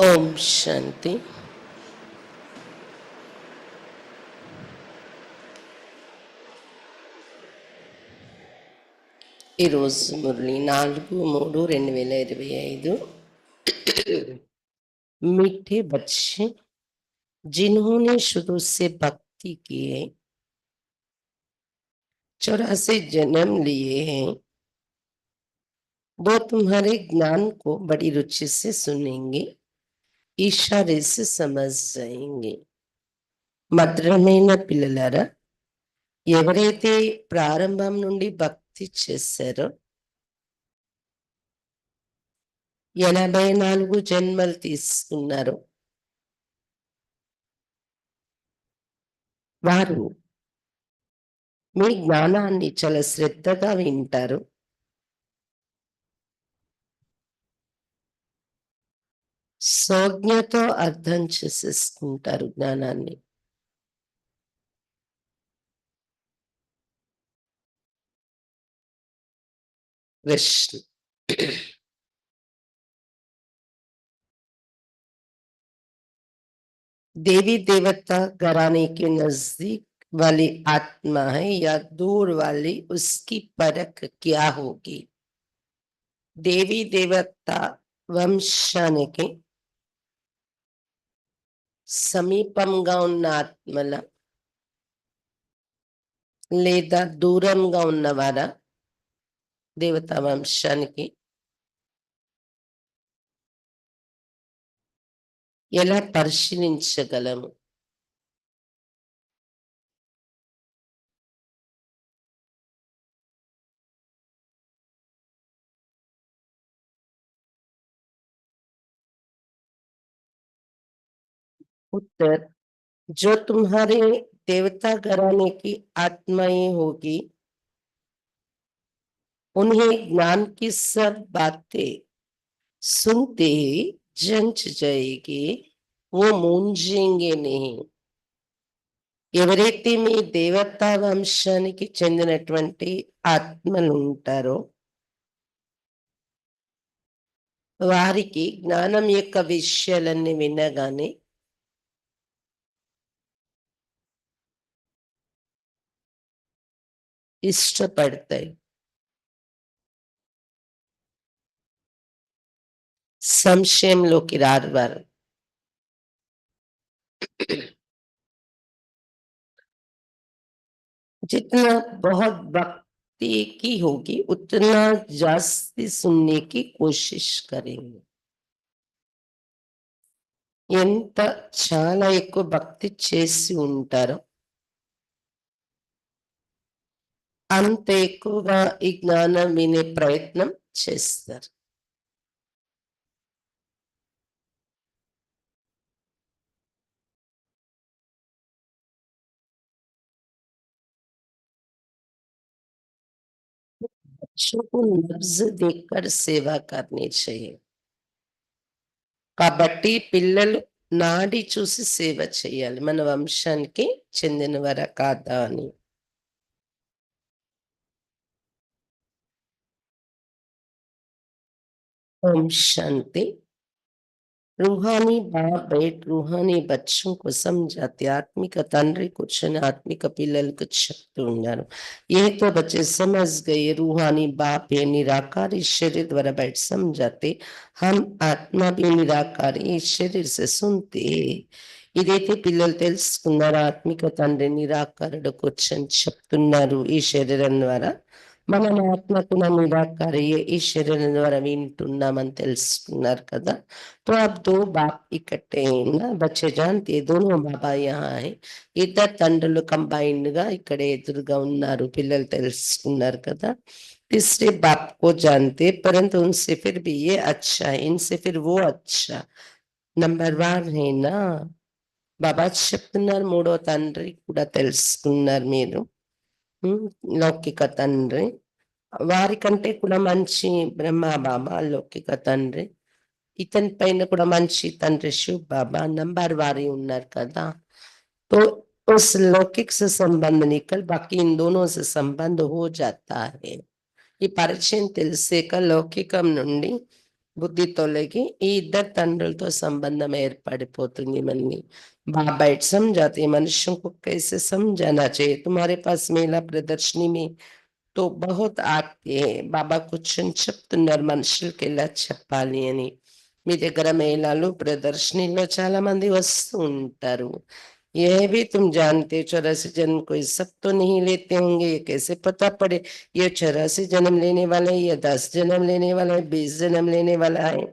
ఓం శాంతి. ఈరోజు మురళి 4/3/2025. मीठे बच्चे जिन्होंने शुरू से भक्ति की है, 84 जन्म लिए हैं, वो तुम्हारे ज्ञान को बड़ी रुचि से सुनेंगे, इशारे से समझ जाएंगे. మధురమైన పిల్లలారా, ఎవరైతే ప్రారంభం నుండి భక్తి చేశారో 84 జన్మలు తీసుకున్నారు, వారు మీ జ్ఞానాన్ని చాలా శ్రద్ధగా వింటారు. సౌజ్ఞతో అర్థం చేసేసుకుంటారు జ్ఞానాన్ని. కృష్ణ देवी देवता घराने के नजदीक वाली आत्मा है या दूर वाली, उसकी परख क्या होगी? देवी देवता వంశానికి సమీపంగా ఉన్న ఆత్మల లేదా దూరంగా ఉన్నవారా? దేవతా వంశానికి ఎలా పరిశీలించగలము? उत्तर, जो तुम्हारे देवता घराने की आत्माएं होगी, उन्हें ज्ञान की सब बातें सुनते ही जंच जाएगी, वो मूंझेंगे नहीं. ఎవరైతే మీ దేవతా వంశానికి చెందినటువంటి ఆత్మలు ఉంటారో వారికి జ్ఞానం యొక్క విషయాలన్నీ వినగానే ఇష్టపడతాయి. సంశయంలోకి రారు వారు. जितना बहुत भक्ति की होगी उतना जास्ती सुनने की कोशिश करेंगे. ఎంత చాలా ఎక్కువ భక్తి చేసి ఉంటారో అంత ఎక్కువగా ఈ జ్ఞానం వినే ప్రయత్నం చేస్తారు. बच्चों को नब्ज देखकर सेवा करनी चाहिए. కాబట్టి పిల్లలు నాడి చూసి సేవ చేయాలి. మన వంశానికి చెందినవారా కాదా అని. ఓం శాంతి. रूहानी बाप बैठ रूहानी बच्चों को समझाते, आत्मिक తండ్రి కూర్చొని ఆత్మిక పిల్లలకు చెప్తూ ఉన్నారు. ये तो बच्चे समझ गए, रूहानी बाप है निराकार इस शरीर द्वारा बैठ समझाते, हम आत्मा भी निराकार इस शरीर से सुनते. ఇదైతే పిల్లలు తెలుసుకున్నారు, ఆత్మిక తండ్రి నిరాకారుడు కూర్చొని చెప్తున్నారు ఈ శరీరం ద్వారా, మనం ఆత్మకున్న నిరాకారి ఈ శరీరం ద్వారా వింటున్నామని తెలుసుకున్నారు కదా. तो अब दो बाप इकट्ठे हैं ना बच्चे जानते हैं, दोनों बाबा यहाँ है. ఇద్దరు తండ్రులు కంబైన్డ్ గా ఇక్కడ ఎదురుగా ఉన్నారు, పిల్లలు తెలుసుకున్నారు కదా. तीसरे बाप को जानते परंतु उनसे फिर भी ये अच्छा है, इनसे फिर वो अच्छा. నంబర్ 1 है ना బాబా చెప్తున్నారు. మూడో తండ్రి కూడా తెలుసుకున్నారు మీరు, లౌకిక తండ్రి. వారికంటే కూడా మంచి బ్రహ్మ బాబా లౌకిక తండ్రి. इतन पैन కూడా మంచి తండ్రి శివ్ బాబా నంబర్ వారి ఉన్నారు కదా. तो उस लौकिक से संबंध निकल बाकी इन दोनों से संबंध हो जाता है. ఈ పరిచయం తెలిసాక లౌకికం నుండి బుద్ధి తొలగి ఈ ఇద్దరు తండ్రులతో సంబంధం ఏర్పడిపోతుంది మళ్ళీ. बाइट समझाते हैं मनुष्यों को कैसे समझाना चाहिए, तुम्हारे पास मेला प्रदर्शनी में तो बहुत ఆర్తి బాబా కూర్చొని చెప్తున్నారు మనుషులకి ఎలా చెప్పాలి అని. మీ దగ్గర మేళాలు ప్రదర్శనలో చాలా మంది వస్తూ ఉంటారు. ये भी तुम जानते 84 जन्म कोई सब तो नहीं लेते होंगे, ये कैसे पता पड़े ये 84 जन्म लेने वाला है, ये 10 जन्म लेने वाला है, 20 जन्म लेने वाला है.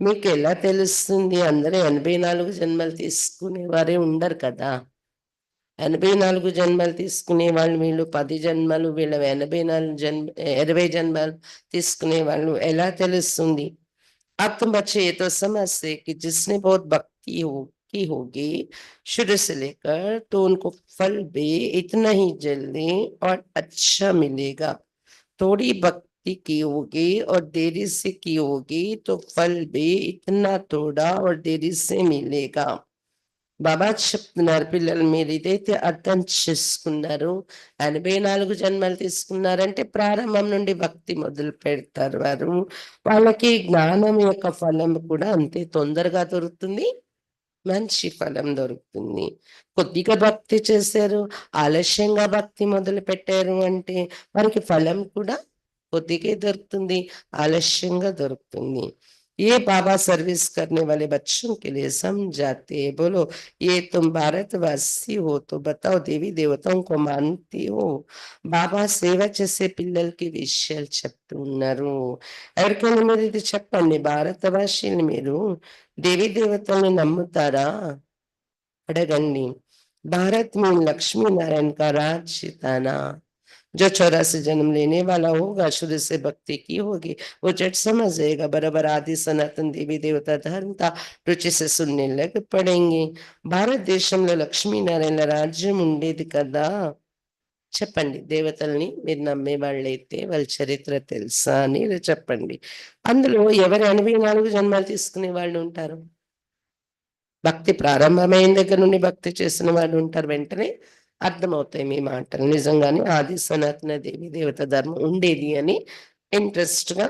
మీకు ఎలా తెలుస్తుంది? అందరూ 84 జన్మలు తీసుకునేవారే ఉండరు కదా! 84 జన్మలు తీసుకునే వాళ్ళు వీళ్ళు 10 జన్మలు, వీళ్ళు 84 20 జన్మలు తీసుకునే వాళ్ళు ఎలా తెలుస్తుంది? अब तुम बच्चे ये तो समझते कि जिसने बहुत भक्ति हो की होगी शुरू से लेकर, तो उनको फल भी इतना ही जल्दी और अच्छा मिलेगा. थोड़ी भक्ति की होगी और देरी से की होगी तो फल भी इतना थोड़ा और देरी से मिलेगा. బాబా చెప్తున్నారు పిల్లలు మీరు ఇదైతే అర్థం చేసుకున్నారు, 84 జన్మలు తీసుకున్నారంటే ప్రారంభం నుండి భక్తి మొదలు పెడతారు వారు. వాళ్ళకి జ్ఞానం యొక్క ఫలం కూడా అంతే తొందరగా దొరుకుతుంది, మంచి ఫలం దొరుకుతుంది. కొద్దిగా భక్తి చేశారు, ఆలస్యంగా భక్తి మొదలు పెట్టారు అంటే వారికి ఫలం కూడా కొద్దిగే దొరుకుతుంది, ఆలస్యంగా దొరుకుతుంది. ये बाबा सर्विस करने वाले बच्चों के लिए समझाते हैं, बोलो ये तुम भारतवासी हो तो बताओ देवी देवताओं को मानती हो? బాబా సేవ చేసే పిల్లలకి విషయాలు చెప్తున్నారు. ఎవరికైనా మీరు ఇది చెప్పండి, భారతవాసీలు మీరు దేవీ దేవతలను నమ్ముతారా అడగండి. भारत में लक्ष्मी नारायण का राज्य था ना, जो 84 जन्म लेने वाला होगा शुरू से भक्ति की होगी वो झट समझ जाएगा, बराबर आदि सनातन देवी देवता धर्म था, रुचि से सुनने लग पड़ेंगे. భారతదేశంలో లక్ష్మీనారాయణ రాజ్యం ఉండేది కదా. చెప్పండి, దేవతల్ని మీరు నమ్మే వాళ్ళైతే వాళ్ళ చరిత్ర తెలుసా అని చెప్పండి. అందులో ఎవరు 84 జన్మలు తీసుకునే వాళ్ళు ఉంటారు? భక్తి ప్రారంభమైన దగ్గర నుండి భక్తి చేసిన వాళ్ళు ఉంటారు. వెంటనే అర్థమవుతాయి మీ మాటలు. నిజంగానే ఆది సనాతన దేవి దేవత ధర్మం ఉండేది అని ఇంట్రెస్ట్‌గా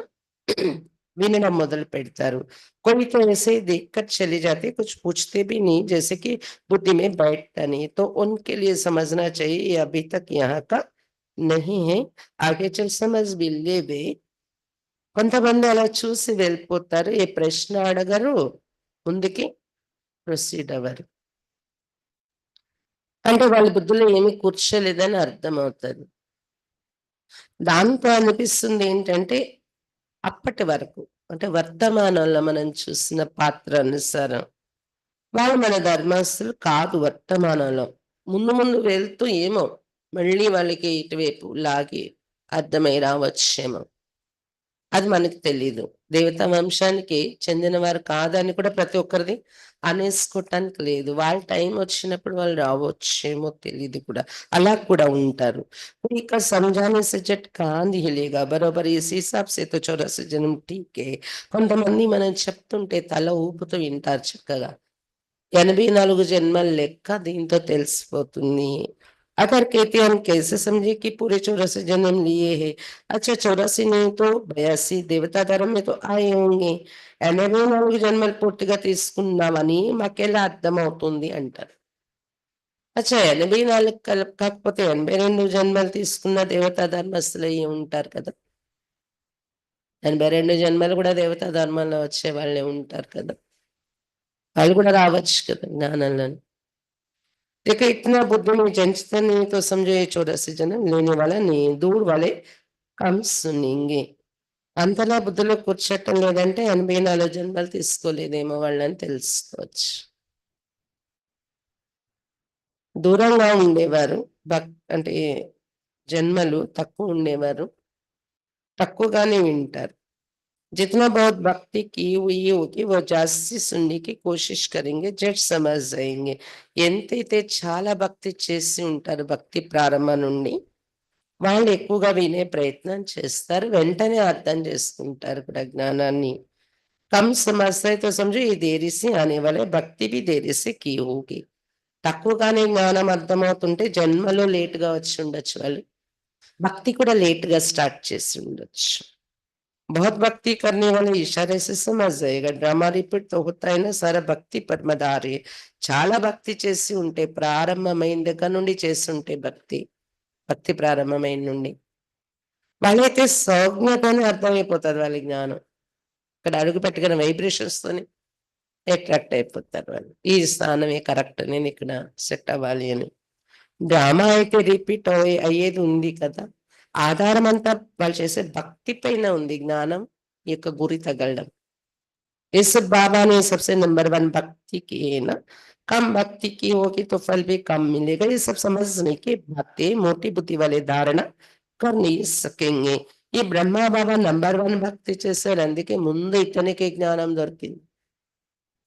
వినడం మొదలు పెడతారు. कोई तो ऐसे ही देखकर चले जाते, कुछ पूछते भी नहीं, जैसे कि बुद्धि में बैठता नहीं, तो उनके लिए समझना चाहिए ये अभी तक यहाँ का नहीं है, आगे चल समझ भी लेवे. కొంతమంది అలా చూసి వెళ్ళిపోతారు. ఏ ప్రశ్న అడగరు, ముందుకి ప్రొసీడ్ అవ్వరు. అంటే వాళ్ళ బుద్ధిలో ఏమీ కూర్చోలేదని అర్థమవుతది. దాంతో అనిపిస్తుంది ఏంటంటే, అప్పటి వరకు అంటే వర్తమానంలో మనం చూసిన పాత్ర అనుసారం వాళ్ళు మన ధర్మస్తులు కాదు వర్తమానంలో. ముందు ముందు వెళ్తూ ఏమో మళ్ళీ వాళ్ళకి ఇటువైపు లాగి అర్థమై రావచ్చేమో. అది మనకు తెలీదు. దేవతా వంశానికి చెందినవారు కాదని కూడా ప్రతి ఒక్కరిది అనేసుకోవటానికి లేదు. వాళ్ళ టైం వచ్చినప్పుడు వాళ్ళు రావచ్చేమో తెలీదు కూడా. అలా కూడా ఉంటారు. कोई का समझाने से झट कान हिलेगा, बरोबर इस हिसाब से तो 84 జన్మ ఠీకే. కొంతమంది మనం చెప్తుంటే తల ఊపుతూ వింటారు చక్కగా. 84 జన్మల లెక్క దీంతో తెలిసిపోతుంది. अगर कहते हम कैसे समझे कि पूरे 84 जन्म लिए हैं? अच्छा 84 नहीं तो 82 దేవతా ధర్మం में तो आए होंगे. 84 జన్మలు పూర్తిగా తీసుకున్నామని మాకెలా అర్థమవుతుంది అంటారు. అచ్చా 84 కాకపోతే 82 జన్మలు తీసుకున్న దేవతా ధర్మస్తులయ్యి ఉంటారు కదా! 82 జన్మలు కూడా దేవతా ధర్మంలో వచ్చే వాళ్ళే ఉంటారు కదా! వాళ్ళు కూడా రావచ్చు కదా జ్ఞానంలోని. देखो इतना बुद्धि में जंचता नहीं तो समझो ये 84 जन्म लेने वाला नहीं, दूर वाले कम सुनेंगे. అంతలా బుద్ధిలో కూర్చోటం లేదంటే 84 జన్మలు తీసుకోలేదేమో వాళ్ళని తెలుసుకోవచ్చు. దూరంగా ఉండేవారు అంటే జన్మలు తక్కువ ఉండేవారు తక్కువగానే వింటారు. जितना बहुत भक्ति की हुई होगी वो जास्ती सुनने की कोशिश करेंगे, झट समझ जाएंगे. ఎంతైతే చాలా భక్తి చేసి ఉంటారు భక్తి ప్రారంభం నుండి వాళ్ళు ఎక్కువగా వినే ప్రయత్నం చేస్తారు, వెంటనే అర్థం చేసుకుంటారు కూడా జ్ఞానాన్ని. కమ్ సమझते तो समझो ये देरी से आने वाले, భక్తి भी देरी से की होगी. తక్కువగానే జ్ఞానం అర్థమవుతుంటే జన్మలో లేట్‌గా వచ్చి ఉండొచ్చు వాళ్ళు. భక్తి కూడా లేట్‌గా స్టార్ట్ చేసి ఉండొచ్చు. बहुत भक्ति करने वाले इशारे से समझ जाएगा ड्रामा रिपीट तो होता है ना सारा భక్తి పరమదారి చాలా భక్తి చేసి ఉంటే ప్రారంభమైన దగ్గర నుండి చేస్తుంటే భక్తి భక్తి ప్రారంభమైన నుండి వాళ్ళైతే సౌజ్ఞతోనే అర్థమైపోతుంది వాళ్ళ జ్ఞానం ఇక్కడ అడుగు పెట్టుకున్న వైబ్రేషన్స్ తోని అట్రాక్ట్ అయిపోతారు వాళ్ళు ఈ స్థానమే కరెక్ట్ నేను ఇక్కడ సెట్ అవ్వాలి అని డ్రామా అయితే రిపీట్ అయ్యేది ఉంది కదా ఆధారం అంతా వాళ్ళు చేసే భక్తి పైన ఉంది జ్ఞానం ఈ యొక్క గురి తగలడం इस बाबा ने सबसे नंबर वन भक्ति की है ना कम भक्ति की होगी तो फल भी कम मिलेगा ये सब समझने की बातें मोटी बुद्धि वाले धारणा कर नहीं सकेंगे ఈ బ్రహ్మ బాబా నంబర్ వన్ భక్తి చేశారు అందుకే ముందు ఇతనికి జ్ఞానం దొరికింది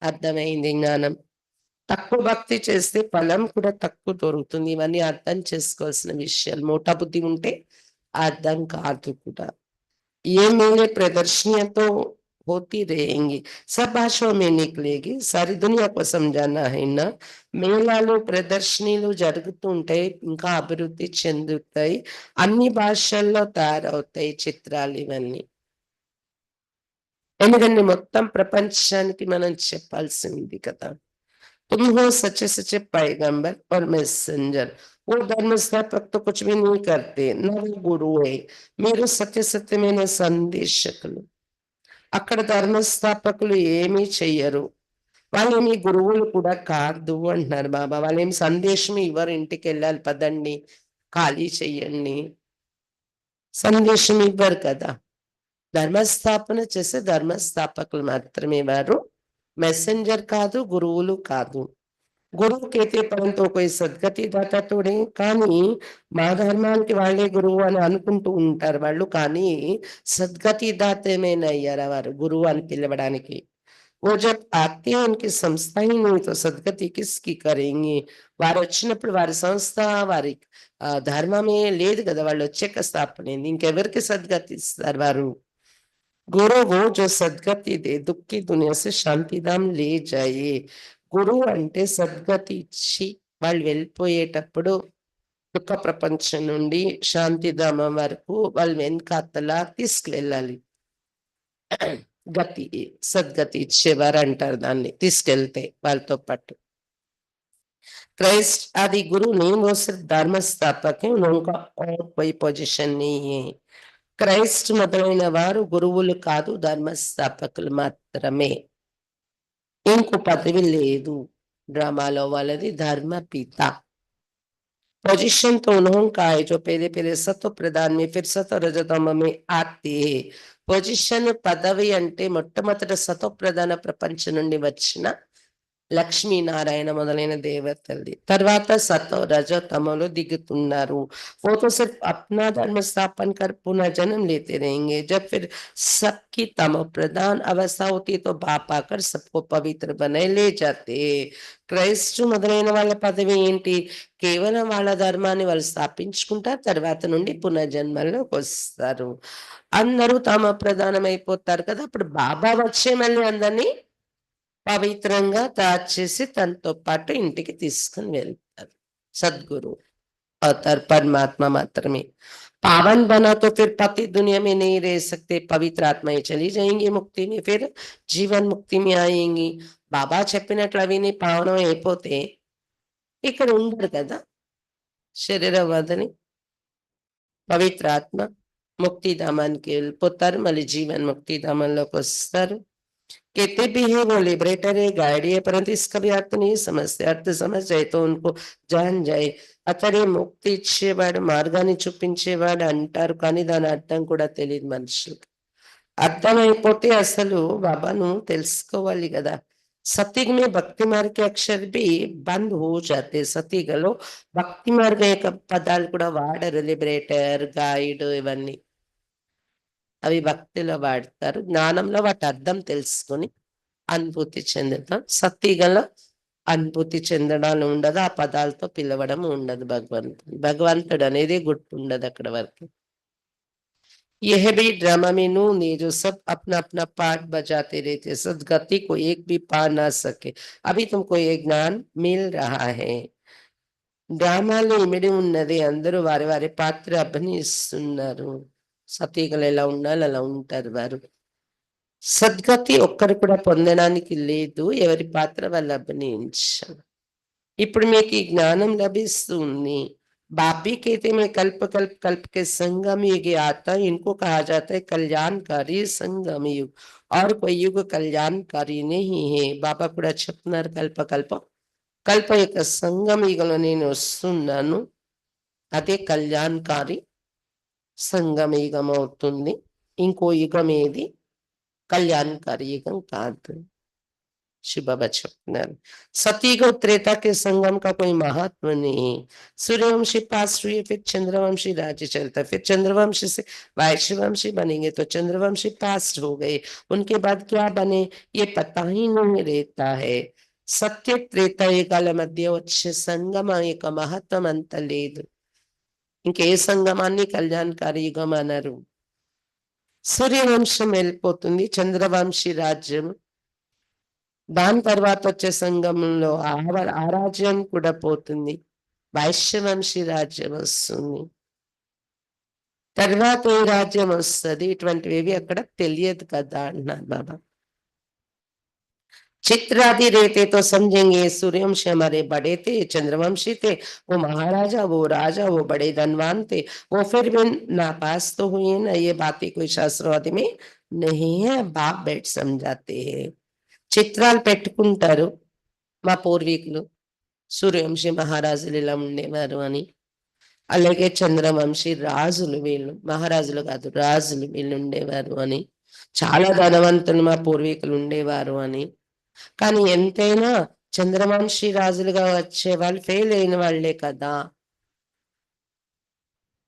అర్థమైంది జ్ఞానం తక్కువ భక్తి చేస్తే ఫలం కూడా తక్కువ దొరుకుతుంది ఇవన్నీ అర్థం చేసుకోవాల్సిన విషయాలు మోటా బుద్ధి ఉంటే అర్థం కాదు కూడా ये मेले प्रदर्शनियां तो होती रहेंगी सब भाषाओं में निकलेगी सारी दुनिया को समझाना है ना మేళాలు ప్రదర్శనలు జరుగుతూ ఉంటాయి ఇంకా అభివృద్ధి చెందుతాయి అన్ని భాషల్లో తయారవుతాయి చిత్రాలు ఇవన్నీ ఎందుకంటే మొత్తం ప్రపంచానికి మనం చెప్పాల్సింది కదా तुम हो सच्चे सच्चे पैगंबर और मैसेंजर वो धर्म स्थापक तो कुछ भी नहीं करते न वो गुरु है మీరు సత్య సత్యమైన సందేశకులు అక్కడ ధర్మస్థాపకులు ఏమీ చెయ్యరు వాళ్ళేమి గురువులు కూడా కాదు అంటున్నారు బాబా వాళ్ళేమి సందేశం ఇవ్వరు ఇంటికి వెళ్ళాలి పదండి ఖాళీ చెయ్యండి సందేశం ఇవ్వరు కదా ధర్మస్థాపన చేసే ధర్మస్థాపకులు మాత్రమే వారు మెసెంజర్ కాదు గురువులు కాదు గురువు కైతే పరంతో కోయి సద్గతి దాత తోడే కానీ మా ధర్మానికి వాళ్ళే గురువు అని అనుకుంటూ ఉంటారు వాళ్ళు కానీ సద్గతి దాతమేనా అయ్యారా వారు గురువు అని పిలవడానికి वो जब आते हैं उनकी संस्था ही नहीं तो सदगति किसकी करेंगे వారు వచ్చినప్పుడు వారి సంస్థ వారి ధర్మమే లేదు కదా వాళ్ళు వచ్చాక స్థాపన అయింది ఇంకెవరికి సద్గతి ఇస్తారు వారు गुरु वो जो सदगति दे दुख की दुनिया से शांति धाम ले जाए గురువు అంటే సద్గతి ఇచ్చి వాళ్ళు వెళ్ళిపోయేటప్పుడు దుఃఖ ప్రపంచం నుండి శాంతిధామం వరకు వాళ్ళు వెనకాతలా తీసుకువెళ్ళాలి గతి సద్గతి ఇచ్చేవారు అంటారు దాన్ని తీసుకెళ్తే వాళ్ళతో పాటు क्राइस्ट आदि गुरु नहीं वो सिर्फ धर्म स्थापक है उनका और कोई पोजीशन नहीं है క్రైస్ట్ మొదలైన వారు గురువులు కాదు ధర్మస్థాపకులు మాత్రమే ఇంకో పదవి లేదు డ్రామాలో వాళ్ళది ధర్మ పిత पोजीशन तो उन्होंने का है जो पहले पहले सत्व प्रधान में फिर सत्व रजतम में आते हैं పొజిషన్ పదవి అంటే మొట్టమొదట సతో ప్రధాన ప్రపంచం నుండి వచ్చిన లక్ష్మీనారాయణ మొదలైన దేవతల్ది తర్వాత సతో రజో తమలో దిగుతున్నారు वो तो सिर्फ अपना धर्म स्थापन कर पुनः जन्म लेते रहेंगे जब फिर सबकी तमो प्रधान अवस्था होती है तो बाप आकर सबको पवित्र बने ले जाते క్రైస్తు మొదలైన వాళ్ళ పదవి ఏంటి కేవలం వాళ్ళ ధర్మాన్ని వాళ్ళు స్థాపించుకుంటారు తర్వాత నుండి పునర్జన్మలోకి వస్తారు అందరూ తమ ప్రధానమైపోతారు కదా అప్పుడు బాబా వచ్చే మళ్ళీ అందరినీ పవిత్రంగా తయారు చేసి తనతో పాటు ఇంటికి తీసుకుని వెళ్తారు सदगुरु अवतार परमात्मा मात्र में पावन बना तो फिर पति दुनिया में नहीं रह सकते पवित्र आत्माएं चली जाएंगी मुक्ति में फिर जीवन मुक्ति में आएंगी బాబా చెప్పినట్లు అవిని పావనం అయిపోతే ఇక్కడ ఉండరు కదా శరీర వదని పవిత్ర ఆత్మ ముక్తిధామానికి వెళ్ళిపోతారు మళ్ళీ జీవన్ ముక్తిధామంలోకి వస్తారు कहते भी है वो लिबरेटर है गाइड है परंतु इसका भी अर्थ नहीं समझते अर्थ समझ जाए तो उनको जान जाए అతడే ముక్తి ఇచ్చేవాడు మార్గాన్ని చూపించేవాడు అంటారు కానీ దాని అర్థం కూడా తెలియదు మనుషులకు అర్థమైపోతే అసలు బాబాను తెలుసుకోవాలి కదా सतयुग में भक्ति मार्ग के अक्षर भी बंद हो जाते సతయుగలో భక్తి మార్గ యొక్క పదాలు కూడా వాడరు లిబరేటర్ గైడ్ ఇవన్నీ అవి భక్తిలో వాడతారు జ్ఞానంలో వాటి అర్థం తెలుసుకొని అనుభూతి చెందుతాం సత్యుగంలో అనుభూతి చెందడాలు ఉండదు ఆ పదాలతో పిలవడం ఉండదు భగవంతుడు అనేది గుర్తుండదు అక్కడ వరకు यह भी ड्रामा में नून है जो सब अपना अपना पार्ट बजाते रहते सदगति को एक भी पा ना सके अभी तुमको ये ज्ञान मिल रहा है డ్రామాలో ఇమిడి ఉన్నది అందరూ వారి వారి పాత్ర అభినయిస్తున్నారు సతీగలు ఎలా ఉండాలి అలా ఉంటారు వారు. సద్గతి ఒక్కరు కూడా పొందడానికి లేదు. ఎవరి పాత్ర వాళ్ళు అభినయించాలి. ఇప్పుడు మీకు ఈ జ్ఞానం लभिస్తుంది। बाप भी कहते मैं कल्प कल्प कल्प के संगम युग आता है, इनको कहा जाता है कल्याणकारी संगम युग और कोई युग कल्याणकारी नहीं है। బాబా కూడా చెప్తున్నారు కల్ప కల్ప కల్ప యొక్క సంగమ యుగంలో నేను వస్తున్నాను, అదే కళ్యాణకారి సంగమ యుగం అవుతుంది। ఇంకో యుగం ఏది కళ్యాణకారి యుగం కాదు। शिव बाबा చెప్తున్నారు सतयुग और त्रेता के संगम का कोई महात्मा नहीं। सूर्यवंशी पास हुए, फिर चंद्रवंशी राज्य चलता, फिर चंद्रवंशी से वैश्यवंशी बनेंगे तो चंद्रवंशी पास हो गए, उनके बाद क्या बने ये पता ही नहीं रहता है। సత్య త్రేతాయుగాల మధ్య వచ్చే సంగమం మహత్వం అంత లేదు। ఇంకే సంగమాన్ని కళ్యాణకారి యుగం అనరు। సూర్యవంశం వెళ్ళిపోతుంది, చంద్రవంశీ రాజ్యం, దాని తర్వాత వచ్చే సంఘంలో ఆ రాజ్యం కూడా పోతుంది, వైశ్యవంశీ రాజ్యం వస్తుంది। తర్వాత ఏ రాజ్యం వస్తుంది ఇటువంటివి అక్కడ తెలియదు కదా అంటున్నారు బాబా। चित्रादि रहते तो समझेंगे सूर्यवंशी हमारे बड़े थे, चंद्रवंशी थे, वो महाराजा, वो राजा, वो बड़े धनवान थे, वो फिर भी नापास तो हुए ना। ये बातें कोई शास्त्रवादी में नहीं है, बाप बैठ समझाते हैं। చిత్రాలు పెట్టుకుంటారు మా పూర్వీకులు, సూర్యవంశీ మహారాజులు ఇలా ఉండేవారు అని, అలాగే చంద్రవంశీ రాజులు వీళ్ళు, మహారాజులు కాదు రాజులు వీళ్ళు ఉండేవారు అని, చాలా ధనవంతులు మా పూర్వీకులు ఉండేవారు అని। కానీ ఎంతైనా చంద్రవంశీ రాజులుగా వచ్చే వాళ్ళు ఫెయిల్ అయిన వాళ్లే కదా।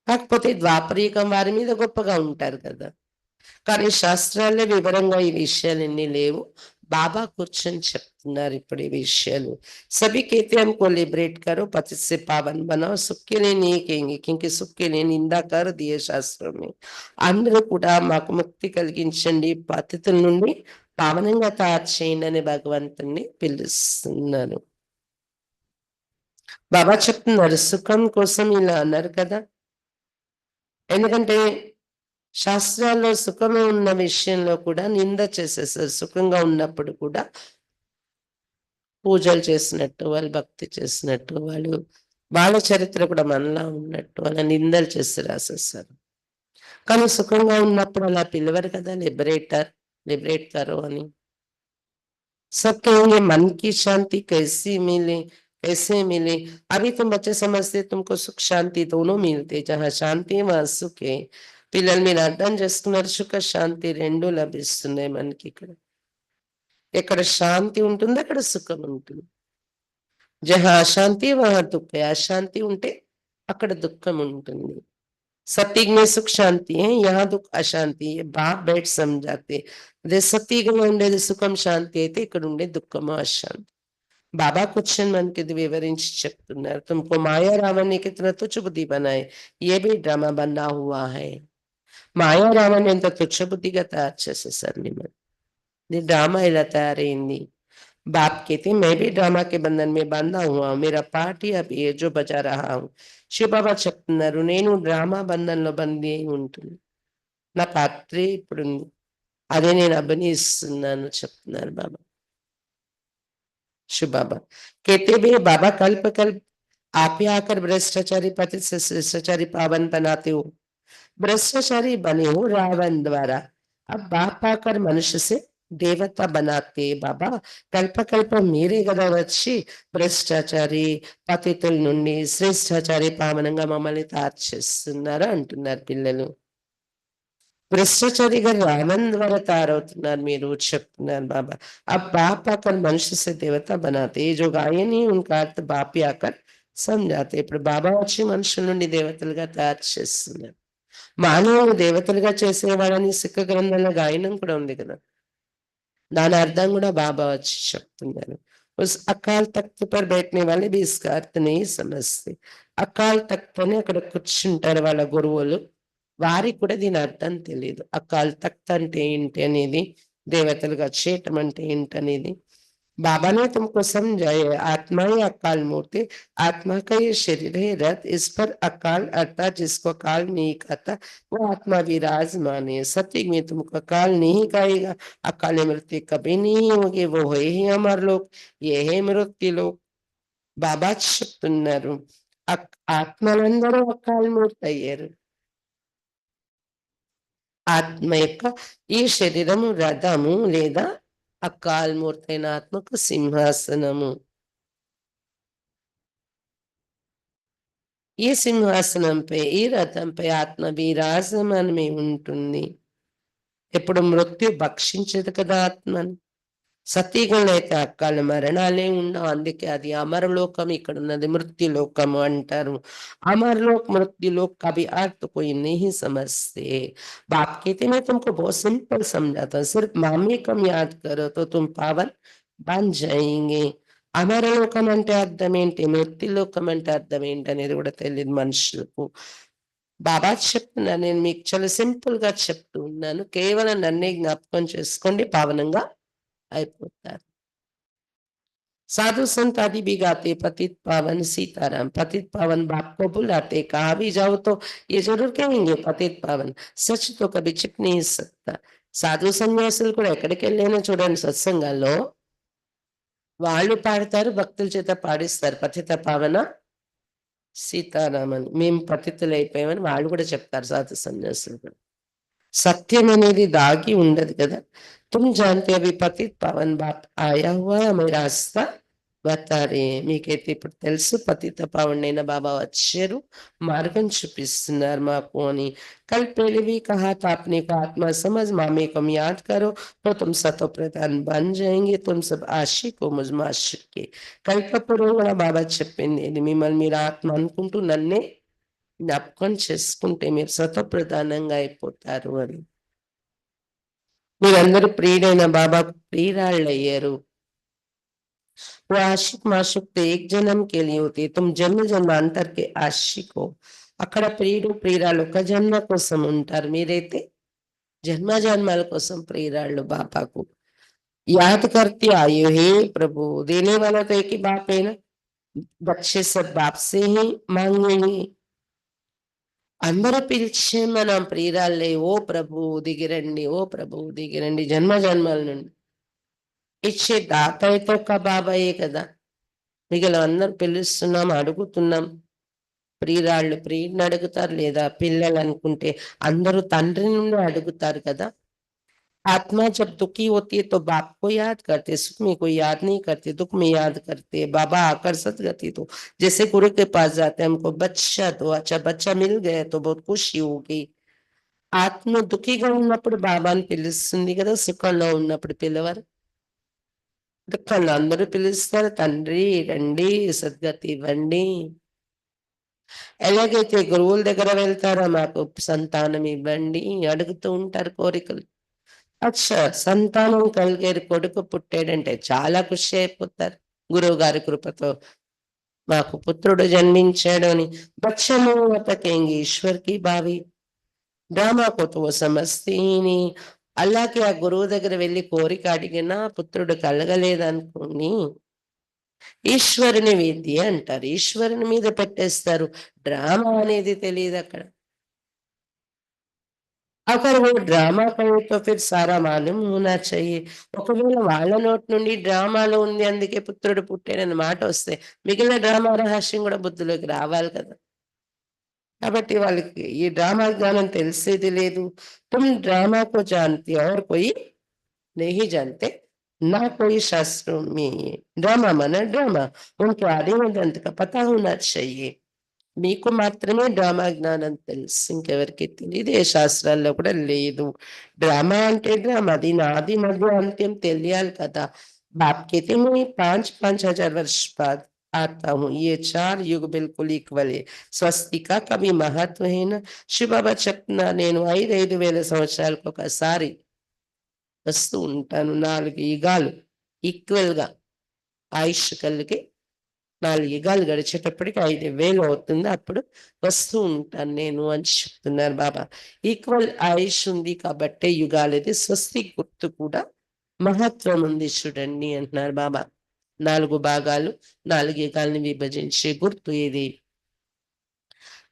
కాకపోతే ద్వాపరయుగం వారి మీద గొప్పగా ఉంటారు కదా। కానీ శాస్త్రాల్లో వివరంగా ఈ విషయాలన్నీ లేవు, बाबा కూర్చొని చెప్తున్నారు ఇప్పుడు ఈ విషయాలు। सभी कहते हैं हमको लिबरेट करो, पतित से पावन बनाओ, सुख के लिए नहीं कहेंगे क्योंकि सुख के लिए निंदा कर दिए శాస్త్రం में। అందరూ కూడా మాకు ముక్తి కలిగించండి, పతితుల నుండి పావనంగా తయారు చేయండి అని భగవంతుణ్ణి పిలుస్తున్నారు। బాబా చెప్తున్నారు సుఖం కోసం ఇలా అన్నారు కదా, ఎందుకంటే శాస్త్రాల్లో సుఖమే ఉన్న విషయంలో కూడా నింద చేసేసారు। సుఖంగా ఉన్నప్పుడు కూడా పూజలు చేసినట్టు, వాళ్ళు భక్తి చేసినట్టు, వాళ్ళ చరిత్ర కూడా మనలా ఉన్నట్టు అలా నిందలు చేసి రాసేసారు। కానీ సుఖంగా ఉన్నప్పుడు అలా పిలవరు కదా, लिबरेट करो అని। सब कहेंगे मन की शांति कैसी मिले, कैसे मिले। अभी तुम बच्चे समझते तुमको सुख शांति दोनों मिलते, जहाँ शांति है वहां सुख है। పిల్లలు మీరు అర్థం చేసుకున్నారు, సుఖ శాంతి రెండు లభిస్తున్నాయి మనకి ఇక్కడ। ఎక్కడ శాంతి ఉంటుందో అక్కడ సుఖం ఉంటుంది, జహా అశాంతి వహా దుఃఖ, అశాంతి ఉంటే అక్కడ దుఃఖం ఉంటుంది। सतयुग में सुख शांति है, यहाँ दुख अशांति है, बाप बैठ समझाते। అదే సతయుగంలో ఉండేది సుఖం శాంతి అయితే ఇక్కడ ఉండే దుఃఖము అశాంతి। बाबा కూర్చొని మనకి ఇది వివరించి చెప్తున్నారు। तुमको माया रावण ने कितना तुच्छ बुद्धि बनाए, ये भी ड्रामा बना हुआ है। మాయా రావణ్ ఎంత తుచ్చబుద్ధిగా తయారు చేసేసారు మిమ్మల్ని, ఇది డ్రామా ఇలా తయారైంది। बाप कहते मैं भी ड्रामा के बंधन में बंधा हुआ हूँ, मेरा पार्ट ही अब ये जो बजा रहा हूँ। శివ బాబా చెప్తున్నారు నేను డ్రామా బంధంలో బందీ అయి ఉంటుంది, నా పాత్రే ఇప్పుడు అదే నేను అభినయిస్తున్నాను చెప్తున్నారు బాబా। शिव बाबा कहते भी बाबा कल्प कल्प आप ही आकर भ्रष्टाचारी पतित से शिष्टाचारी पावन बनाते हो, भ्रष्टाचारी बने हो रावण द्वारा, अब बाप आकर मनुष्य से देवता बनाते। बाबा कल्प कल्प మీరే కదా వచ్చి భ్రష్టాచారి పతితుల నుండి శ్రేష్టాచారి పావనంగా మమ్మల్ని తయారు చేస్తున్నారు అంటున్నారు పిల్లలు। भ्रष्टाचारीగా रावण द्वारा तैयारవుతున్నారు మీరు చెప్తున్నారు बाबा। अब बाप आकर मनुष्य से देवता बनाते, जो गायन ही उनका अर्थ बाप ही आकर समझाते। ఇప్పుడు బాబా వచ్చి మనుషుల నుండి దేవతలుగా తయారు చేస్తున్నారు। మానవులు దేవతలుగా చేసేవాడని సిక్క గ్రంథంలో గాయనం కూడా ఉంది కదా, దాని అర్థం కూడా బాబా వచ్చి చెప్తున్నారు। उस अकाल तख्त पर बैठने वाले भी इसका अर्थ नहीं समझते। అకాల్ తఖ్త్ అని అక్కడ కూర్చుంటారు వాళ్ళ గురువులు, వారికి కూడా దీని అర్థం తెలియదు। అకాల్ తఖ్త్ అంటే ఏంటి అనేది, దేవతలుగా చేయటం అంటే ఏంటనేది बाबा ने तुमको समझाया आत्मा ही अकाल मूर्ति, आत्मा का ये शरीर है रथ, इस पर अकाल अर्थात जिसको काल नहीं खाता वो आत्मा विराजमान है। सत्य में तुमको अकाल नहीं खाएगा, अकाल मृत्यु कभी नहीं होगी, वो है ही अमर लोक, ये है मृत्यु लोक। బాబా చెప్తున్నారు ఆత్మలందరూ అకాల్మూర్తయ్యారు. ఆత్మ యొక్క ఈ శరీరము రథము లేదా అకాల్మూర్తైన ఆత్మకు సింహాసనము. ఈ సింహాసనంపై ఈ రథంపై ఆత్మ విరాజమానమై ఉంటుంది. ఎప్పుడు మృత్యు భక్షించదు కదా ఆత్మను. సతీగంలో అయితే అకాల మరణాలే ఉండవు. అందుకే అది అమరలోకం, ఇక్కడ ఉన్నది మృత్యులోకము అంటారు. अमरलोक मृत्युलोक का भी अर्थ कोई नहीं समझते। बाप कहते मैं तुमको बहुत सिंपल समझाता हूँ, सिर्फ मामेकम याद करो तो तुम पावन बन जाएंगे। అమరలోకం అంటే అర్థం ఏంటి, మృత్యులోకం అంటే అర్థం ఏంటి అనేది కూడా తెలియదు మనుషులకు. బాబా చెప్తున్నారు, నేను మీకు చాలా సింపుల్ గా చెప్తూ ఉన్నాను, కేవలం నన్నే జ్ఞాపకం చేసుకోండి, పావనంగా అయిపోతారు. साधु संत आदि भी गाते पतित पावन सीताराम, पतित पावन बाप को बुलाते, कहा भी जाओ तो ये जरूर कहेंगे पतित पावन, सच तो कभी छिप नहीं सकता। సాధు సన్యాసులు కూడా ఎక్కడికి వెళ్ళినా చూడండి సత్సంగాల్లో వాళ్ళు పాడతారు, భక్తుల చేత పాడిస్తారు పతిత పావన సీతారామన్, మేము పతితులు అయిపోయామని వాళ్ళు కూడా చెప్తారు సాధు సన్యాసులు కూడా. सत्य అనేది దాగి ఉండదు కదా. तुम जानते अभी पतित पावन बाप आया हुआ है, हमें रास्ता बता रहे हैं। మీకైతే ఇప్పుడు తెలుసు పతిత పావనైన బాబా వచ్చారు, మార్గం చూపిస్తున్నారు మాకు అని. कल पहले भी कहा था अपने को आत्मा समझ मामेकम याद करो तो तुम सतो प्रधान बन जाएंगे, तुम सब आशिक हो मुझ आशिक के। కల్పపూర్వం కూడా బాబా చెప్పింది ఇది, మిమ్మల్ని మీరు ఆత్మ అనుకుంటూ నన్నే జ్ఞాపకం చేసుకుంటే మీరు స్వతప్రధానంగా అయిపోతారు అని. మీరందరూ ప్రియుడైన బాబాకు ప్రియురాళ్ళయ్యారు. वो आशिक माशुक तो एक जन्म के लिए होती है, तुम जन्म जन्मांतर के आशिक हो। అక్కడ ప్రియుడు ప్రియురాలు ఒక జన్మ కోసం ఉంటారు, మీరైతే జన్మ జన్మాల కోసం ప్రియురాళ్ళు బాబాకు. याद करते आए हे प्रभु, देने वाला तो एक ही बाप है ना, बच्चे सब बाप से ही मांगेंगे। అందరూ పిలిచే మనం ప్రియురాళ్ళే, ఓ ప్రభు దిగిరండి, ఓ ప్రభు దిగిరండి, జన్మ జన్మల నుండి ఇచ్చే దాత అయితే ఒక బాబాయే కదా. మిగిలిన అందరూ పిలుస్తున్నాం, అడుగుతున్నాం. ప్రియురాళ్ళు ప్రియుడిని అడుగుతారు, లేదా పిల్లలు అనుకుంటే అందరూ తండ్రి నుండి అడుగుతారు కదా. आत्मा जब दुखी होती है तो बाप को याद करते, सुख में कोई याद नहीं करते, दुख में याद करते। बाबा आकर सदगति दो, जैसे गुरु के पास जाते हैं, हमको बच्चा दो, अच्छा बच्चा मिल गया तो बहुत खुशी होगी। ఆత్మ దుఃఖిగా ఉన్నప్పుడు బాబాని పిలుస్తుంది కదా, సుఖంలో ఉన్నప్పుడు పిలవరు. దుఃఖంలో అందరూ పిలుస్తారు, తండ్రి రండి సద్గతి ఇవ్వండి. ఎలాగైతే గురువుల దగ్గర వెళ్తారో మాకు సంతానం ఇవ్వండి అడుగుతూ ఉంటారు కోరికలు. అచ్చా సంతానం కలిగారు, కొడుకు పుట్టాడంటే చాలా ఖుషి అయిపోతారు గురువు గారి కృపతో, మాకు పుత్రుడు జన్మించాడు అని. బచ్చము అతకేంగి ఈశ్వర్ కి భావి డ్రామా को तो वो समझते ही नहीं। అలాగే ఆ గురువు దగ్గర వెళ్ళి కోరిక అడిగినా పుత్రుడు కలగలేదనుకోని ఈశ్వరుని విద్య అంటారు, ఈశ్వరుని మీద పెట్టేస్తారు. డ్రామా అనేది తెలియదు అక్కడ. అక్కడ वो డ్రామా కहे तो फिर सारा मालूम होना चाहिए। ఒకవేళ వాళ్ళ నోటి నుండి డ్రామాలో ఉంది అందుకే పుత్రుడు పుట్టాడన్న మాట వస్తే మిగిలిన డ్రామా రహస్యం కూడా బుద్ధిలోకి రావాలి కదా. కాబట్టి వాళ్ళకి ఈ డ్రామా జ్ఞానం తెలిసేది లేదు. तुम ड्रामा को जानते हो और कोई नहीं जानते, ना कोई शास्त्रों में ड्रामा माना ड्रामा, उनके आदि में अंत का पता होना चाहिए। మీకు మాత్రమే డ్రామా జ్ఞానం తెలుసు, ఇంకెవరికి తెలియదు, ఏ శాస్త్రాల్లో కూడా లేదు. డ్రామా అంటే డ్రామా, దీని ఆది మధ్య అంత్యం తెలియాలి కదా. बाप कहते हैं मैं 5,000 वर्ष बाद आता हूँ, ये 4 युग बिल्कुल इक्वल है। స్వస్తిక కవి మహత్వ है ना। శివ బాబా చెప్తున్నా, నేను 5,000 సంవత్సరాలకు ఒకసారి వస్తూ ఉంటాను, 4 యుగాలు ఈక్వల్ గా ఆయుష్ కలిగి 4 యుగాలు గడిచేటప్పటికి 5,000 అవుతుంది, అప్పుడు వస్తూ ఉంటాను నేను అని చెప్తున్నారు బాబా. ఈక్వల్ ఆయుష్ ఉంది కాబట్టే యుగాలది. స్వస్తి గుర్తు కూడా మహత్వం ఉంది చూడండి అంటున్నారు బాబా. 4 భాగాలు, 4 యుగాల్ని విభజించే గుర్తు ఇది.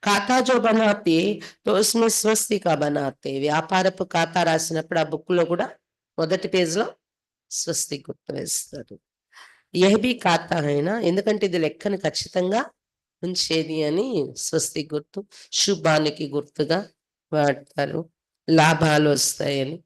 ఖాతా జో బనాతే తో ఉస్మే స్వస్తికా బనాతే. వ్యాపారపు ఖాతా రాసినప్పుడు ఆ బుక్‌లో కూడా మొదటి పేజ్‌లో స్వస్తిక్ గుర్తు వేస్తారు. యహ్ భీ ఖాతా హైనా, ఎందుకంటే ఇది లెక్కను ఖచ్చితంగా ఉంచేది అని స్వస్తిక్ గుర్తు. శుభానికి గుర్తుగా వాడతారు. లాభాలొస్తాయని.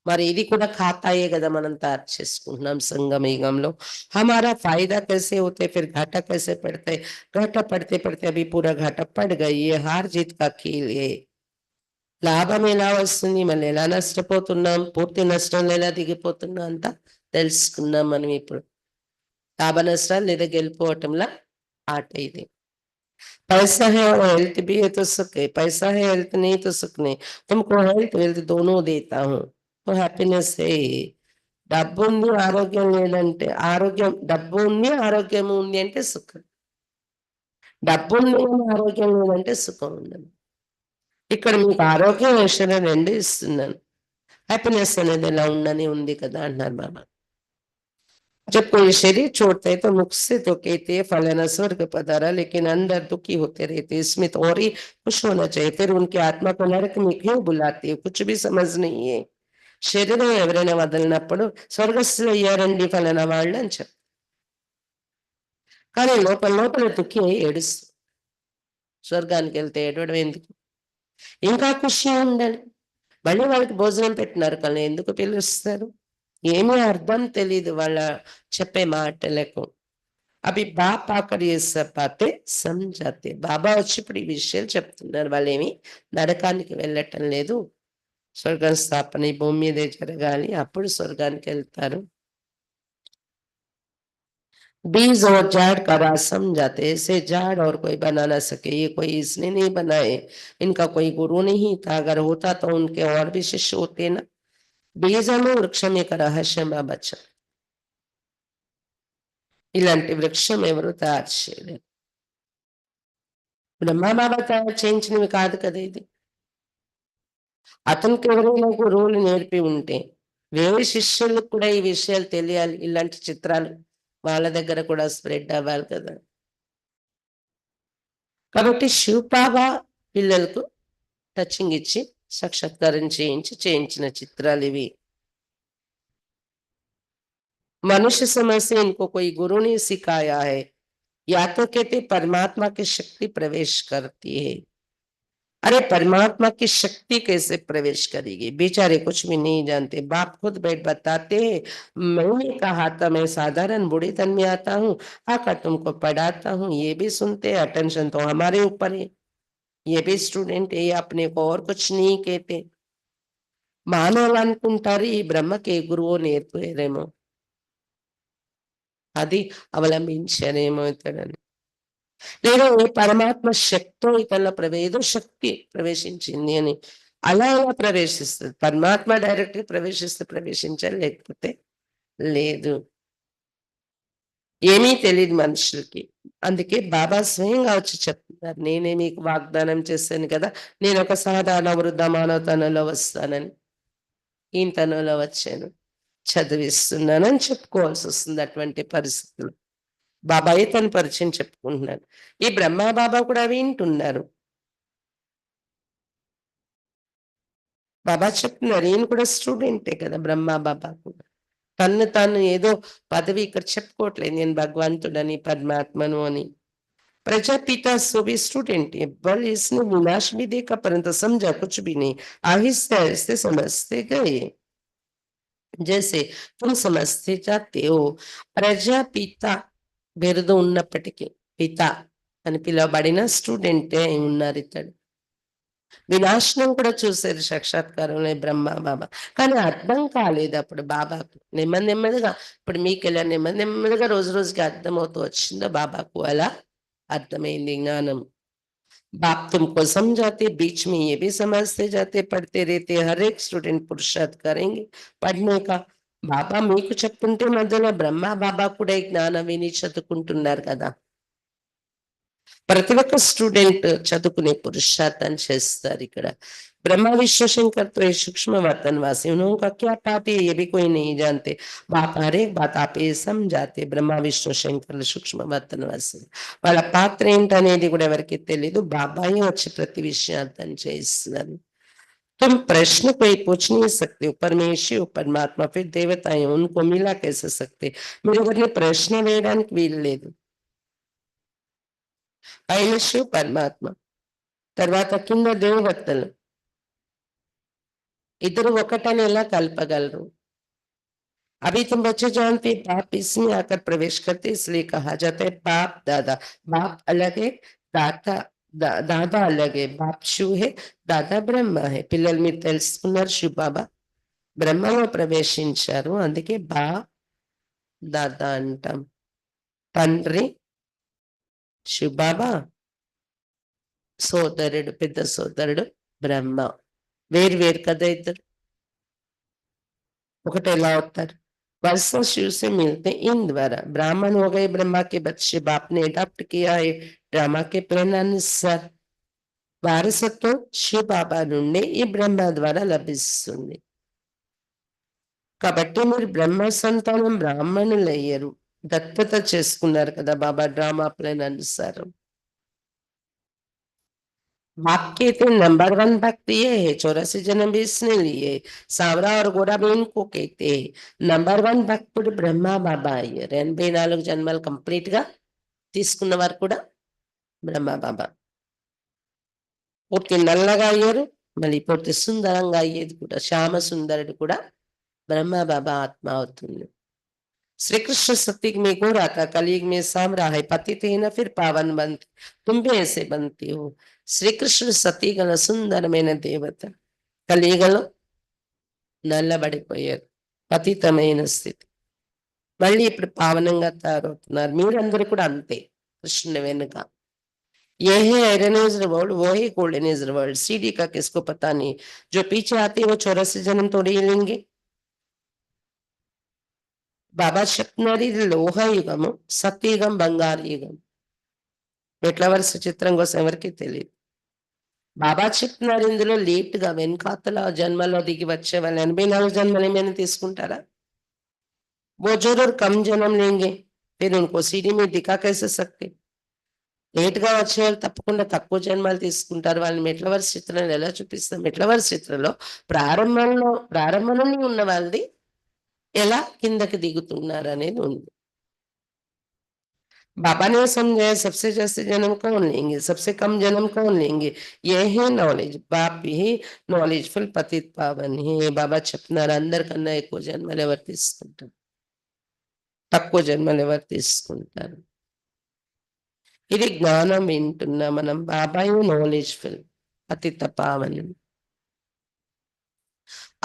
మరి ఇది కూడా ఖాతాయే గదా! మనం తయారు చేసుకుంటున్నాం సంగమయుగంలో. हमारा फ़ायदा कैसे होते फिर घाटा कैसे पड़ता है? घाटा पड़ते-पड़ते अभी पूरा घाटा पड़ गई. ये हार-जीत का खेल है. లాభం ఎలా వస్తుంది? మళ్ళీ ఎలా నష్టపోతున్నాం? పూర్తి నష్టంలో ఎలా దిగిపోతున్నాం అంతా తెలుసుకున్నాం మనం ఇప్పుడు. లాభ నష్టాలు లేదా గెలుపోవటంలా ఆట ఇది. पैसा है और हेल्थ भी है तो सुख है, पैसा है हेल्थ नहीं तो सुख नहीं. तुमको हेल्थ वेल्थ दोनों देता हूँ तो హ్యాపీనెస్ है. డబ్బుంది ఆరోగ్యం లేదంటే ఆరోగ్యం, డబ్బు ఉంది ఆరోగ్యం ఉంది అంటే సుఖం. డబ్బుంది కానీ ఆరోగ్యం లేదంటే సుఖం ఉండదు. ఇక్కడ మీకు ఆరోగ్యం, ఐశ్వర్యం 2 ఇస్తున్నాను. హ్యాపీనెస్ అనేది ఎలా ఉండని ఉంది కదా అంటున్నారు బాబా. जब कोई शरीर छोड़ता है तो मुख से तो कहते हैं फलाना स्वर्ग पधारा, लेकिन अंदर दुखी होते रहते, इसमें तो और ही खुश होना चाहिए. फिर उनकी आत्मा को नरक में क्यों बुलाते हैं? कुछ भी समझ नहीं है. శరీరం ఎవరైనా వదిలినప్పుడు స్వర్గస్థులు అయ్యారండి ఫలానా వాళ్ళు అని చెప్తారు. కానీ లోపల లోపల దుఃఖి అయి ఏడుస్తుంది. స్వర్గానికి వెళ్తే ఏడవడం ఎందుకు? ఇంకా ఖుషి ఉండాలి. మళ్ళీ వాళ్ళకి భోజనం పెట్టినారు కానీ ఎందుకు పిలుస్తారు? ఏమీ అర్థం తెలీదు వాళ్ళ చెప్పే మాటలకు. అవి బాప్ ఆకర్ ये सब बातें समझाते. బాబా వచ్చి ఇప్పుడు ఈ విషయాలు చెప్తున్నారు. వాళ్ళేమి నరకానికి వెళ్ళటం లేదు. స్వర్గం స్థాపన ఈ భూమి మీదే జరగాలి. అప్పుడు స్వర్గానికెళ్తారు. बीज और झाड़ का राज समझाते. ऐसे झाड़ और कोई बना ना सके. ये कोई इसने नहीं बनाए. इनका कोई गुरु नहीं था. अगर होता तो उनके और भी शिष्य होते ना. బీజము వృక్షం యొక్క రహస్యం బాబా చెప్పారు. ఇలాంటి వృక్షం ఎవరు తయారు చేయలేరు. బ్రహ్మ బాబా తయారు చేయించినవి కాదు కదా ఇది. అతనికి ఎవరైనా గురువులు నేర్పి ఉంటే వేరే శిష్యులకు కూడా ఈ విషయాలు తెలియాలి. ఇలాంటి చిత్రాలు వాళ్ళ దగ్గర కూడా స్ప్రెడ్ అవ్వాలి కదా. కాబట్టి శివ్ బాబా పిల్లలకు టచింగ్ ఇచ్చి సాక్షాత్కారం చేయించిన చిత్రాలు ఇవి. मनुष्य समझ से इनको कोई गुरु ने सिखाया है, या तो कहते परमात्मा की शक्ति प्रवेश करती है. अरे परमात्मा की शक्ति कैसे प्रवेश करेगी? बेचारे कुछ भी नहीं जानते. बाप खुद बैठ बताते हैं, मैंने कहा था मैं साधारण बूढ़े तन में आता हूँ, आकर तुमको पढ़ाता हूँ. ये भी सुनते, अटेंशन तो हमारे ऊपर है. ये भी स्टूडेंट है, ये अपने को और कुछ नहीं कहते. మానవులు అనుకుంటారు ఈ బ్రహ్మకి గురువు నేర్పారేమో, అది అవలంబించారేమో ఇతడని. లేదా ఏ పరమాత్మ శక్తో ఇతనిలో ఏదో శక్తి ప్రవేశించింది అని. అలా ఎలా ప్రవేశిస్తుంది? పరమాత్మ డైరెక్ట్‌గా ప్రవేశిస్తే ప్రవేశించాలి, లేకపోతే లేదు. ఏమీ తెలీదు మనుషులకి. అందుకే బాబా స్వయంగా వచ్చి చెప్తున్నారు. నేనే మీకు వాగ్దానం చేశాను కదా! నేనొక సాధారణ వృద్ధ మానవ తనంలో వస్తానని. ఈయన తనంలో వచ్చాను. చదివిస్తున్నానని చెప్పుకోవాల్సొస్తుంది అటువంటి పరిస్థితులు. బాబాయే తన పరిచయం చెప్పుకుంటున్నాడు. ఈ బ్రహ్మ బాబా కూడా వింటున్నారు. బాబా చెప్తున్నారు. ఈయన కూడా స్టూడెంటే కదా బ్రహ్మ బాబా కూడా. తన్ను తాను ఏదో పదవి ఇక్కడ చెప్పుకోవట్లేదు. నేను భగవంతుడని, పరమాత్మను అని. प्रजापिता सो भी स्टूडेंट है, बल इसने विनाश भी देखा परंतु समझा कुछ भी नहीं. आहिस्ते आहिस्ते समझते गए. जैसे तुम समझते जाते हो. ప్రజాపిత బిరుదు ఉన్నప్పటికీ పిత అని పిలువబడిన స్టూడెంటే అయి ఉన్నారు ఇతడు. వినాశనం కూడా చూశారు సాక్షాత్కారంలో బ్రహ్మ బాబా. కానీ అర్థం కాలేదు అప్పుడు బాబాకు. నెమ్మది నెమ్మదిగా ఇప్పుడు మీకెలా నెమ్మది నెమ్మదిగా రోజు రోజుకి అర్థమవుతూ వచ్చిందో బాబాకు అలా అర్థమైంది జ్ఞానం. बाप तुमको समझाते, बीच में ये भी समझते जाते, पढ़ते रहते. हर एक स्टूडेंट पुरुषार्थ करेंगे पढ़ने का. బాబా మీకు చెప్తుంటే మధ్యలో బ్రహ్మ బాబా కూడా ఈ జ్ఞానం విని చదువుకుంటున్నారు కదా. ప్రతి ఒక్క స్టూడెంట్ చదువుకునే పురుషార్థం చేస్తారు ఇక్కడ. ब्रह्मा विष्णु शंकर तो ये सूक्ष्म वर्तनवासी, उनका क्या पाप है ये भी कोई नहीं जानते। बाप हर एक बात आप ये समझाते। బ్రహ్మ విష్ణు శంకర్లు సూక్ష్మ వర్తనవాసి, వాళ్ళ పాత్ర ఏంటనేది కూడా ఎవరికి తెలియదు. బాబాయే వచ్చి ప్రతి విషయం అర్థం చేయిస్తున్నారు. तुम प्रश्न कोई पूछ नहीं सकते हो, परमेश्वर हो परमात्मा फिर देवताएं उनको मिला कैसे सकते। మీరు ఎవరిని ప్రశ్న వేయడానికి వీలు లేదు. పైన శివ పరమాత్మ, తర్వాత కింద దేవతలు, ఇద్దరు ఒకటని ఎలా కలపగలరు? अभी तुम बच्चे जानते बाप इसमें आकर प्रवेश करते, इसलिए कहा जाता है बाप दादा। बाप अलग है, दादा दादा अलग है। बाप शिव है, దాదా బ్రహ్మ है। పిల్లలు మీరు తెలుసుకున్నారు, శివ బాబా బ్రహ్మలో ప్రవేశించారు, అందుకే బా దాదా అంటాం. తండ్రి శివ బాబా, సోదరుడు పెద్ద సోదరుడు బ్రహ్మ. వేరు వేరు కదా ఇద్దరు, ఒకటి ఎలా అవుతారు? वर्षों शिव से मिलते इन द्वारा ब्राह्मण हो गए। ब्रह्मा के बच्चे बाप ने अडॉप्ट किया है ड्रामा के प्लान अनुसार। వారసత్వం శివ బాబా నుండి ఈ బ్రహ్మ ద్వారా లభిస్తుంది. కాబట్టి మీరు బ్రహ్మ సంతానం బ్రాహ్మణులయ్యారు, దత్తత చేసుకున్నారు కదా బాబా డ్రామా ప్లాన్ అనుసారం. आपके तो नंबर वन भक्त ये है, 84 जन्म भी इसने लिए। सावरा और गोरा भी इनको कहते हैं నంబర్ వన్ భక్తుడు బ్రహ్మ బాబా అయ్యారు. 84 జన్మలు కంప్లీట్ గా తీసుకున్న వారు కూడా బ్రహ్మ బాబా. పూర్తి నల్లగా అయ్యారు, మళ్ళీ పూర్తి సుందరంగా అయ్యేది కూడా శ్యామ సుందరుడు కూడా బ్రహ్మ బాబా ఆత్మ అవుతుంది. श्री कृष्ण सत्युग में गोरा था, कलयुग में सांवरा है। पतित है ना फिर पावन बनते, तुम भी ऐसे बनती हो। శ్రీకృష్ణుడు సతీగల సుందరమైన దేవత, కలియుగలో నల్లబడిపోయారు, పతితమైన స్థితి, మళ్ళీ ఇప్పుడు పావనంగా తయారవుతున్నారు. మీరందరూ కూడా అంతే కృష్ణుని వెనుక. ये है आयरनाइज्ड वर्ल्ड, वो है गोल्डनाइज्ड वर्ल्ड। सीडी का किसको पता नहीं, जो पीछे आते वो 84 जन्म थोड़ी ही लेंगे. బాబా చెప్తున్నారు ఇది లోహ యుగము, సత్యయుగం బంగారు యుగం. ఎట్ల వరుస చిత్రం కోసం ఎవరికి తెలియదు. బాబా చెప్తున్నారు ఇందులో లేట్ గా వెనకాతల జన్మలో దిగి వచ్చే వాళ్ళు 84 జన్మలు ఏమైనా తీసుకుంటారా? वो जरूर कम जन्म लेंगे, फिर उनको सीढ़ी में दिखा कैसे सकते। లేట్ గా వచ్చే వాళ్ళు తప్పకుండా తక్కువ జన్మలు తీసుకుంటారు. వాళ్ళని మెట్ల వరుస చిత్రంలో ఎలా చూపిస్తాం? మెట్ల వరుస చిత్రంలో ప్రారంభం నుండి ఉన్న వాళ్ళది ఎలా కిందకి దిగుతున్నారు అనేది ఉంది. बाबा ने समझाया सबसे ज्यादा जन्म कौन लेंगे, सबसे कम जन्म कौन लेंगे, ये है नॉलेज। बाप ही నాలెడ్జ్ఫుల్ పతిత్ పావన్ హే. బాబా చెప్తున్నారు అందరికన్నా ఎక్కువ జన్మలు ఎవరు తీసుకుంటారు, తక్కువ జన్మలు ఎవరు తీసుకుంటారు. ఇది జ్ఞానం వింటున్నా మనం. బాబాయ్ నాలెడ్జ్ఫుల్ పతిత పావన్,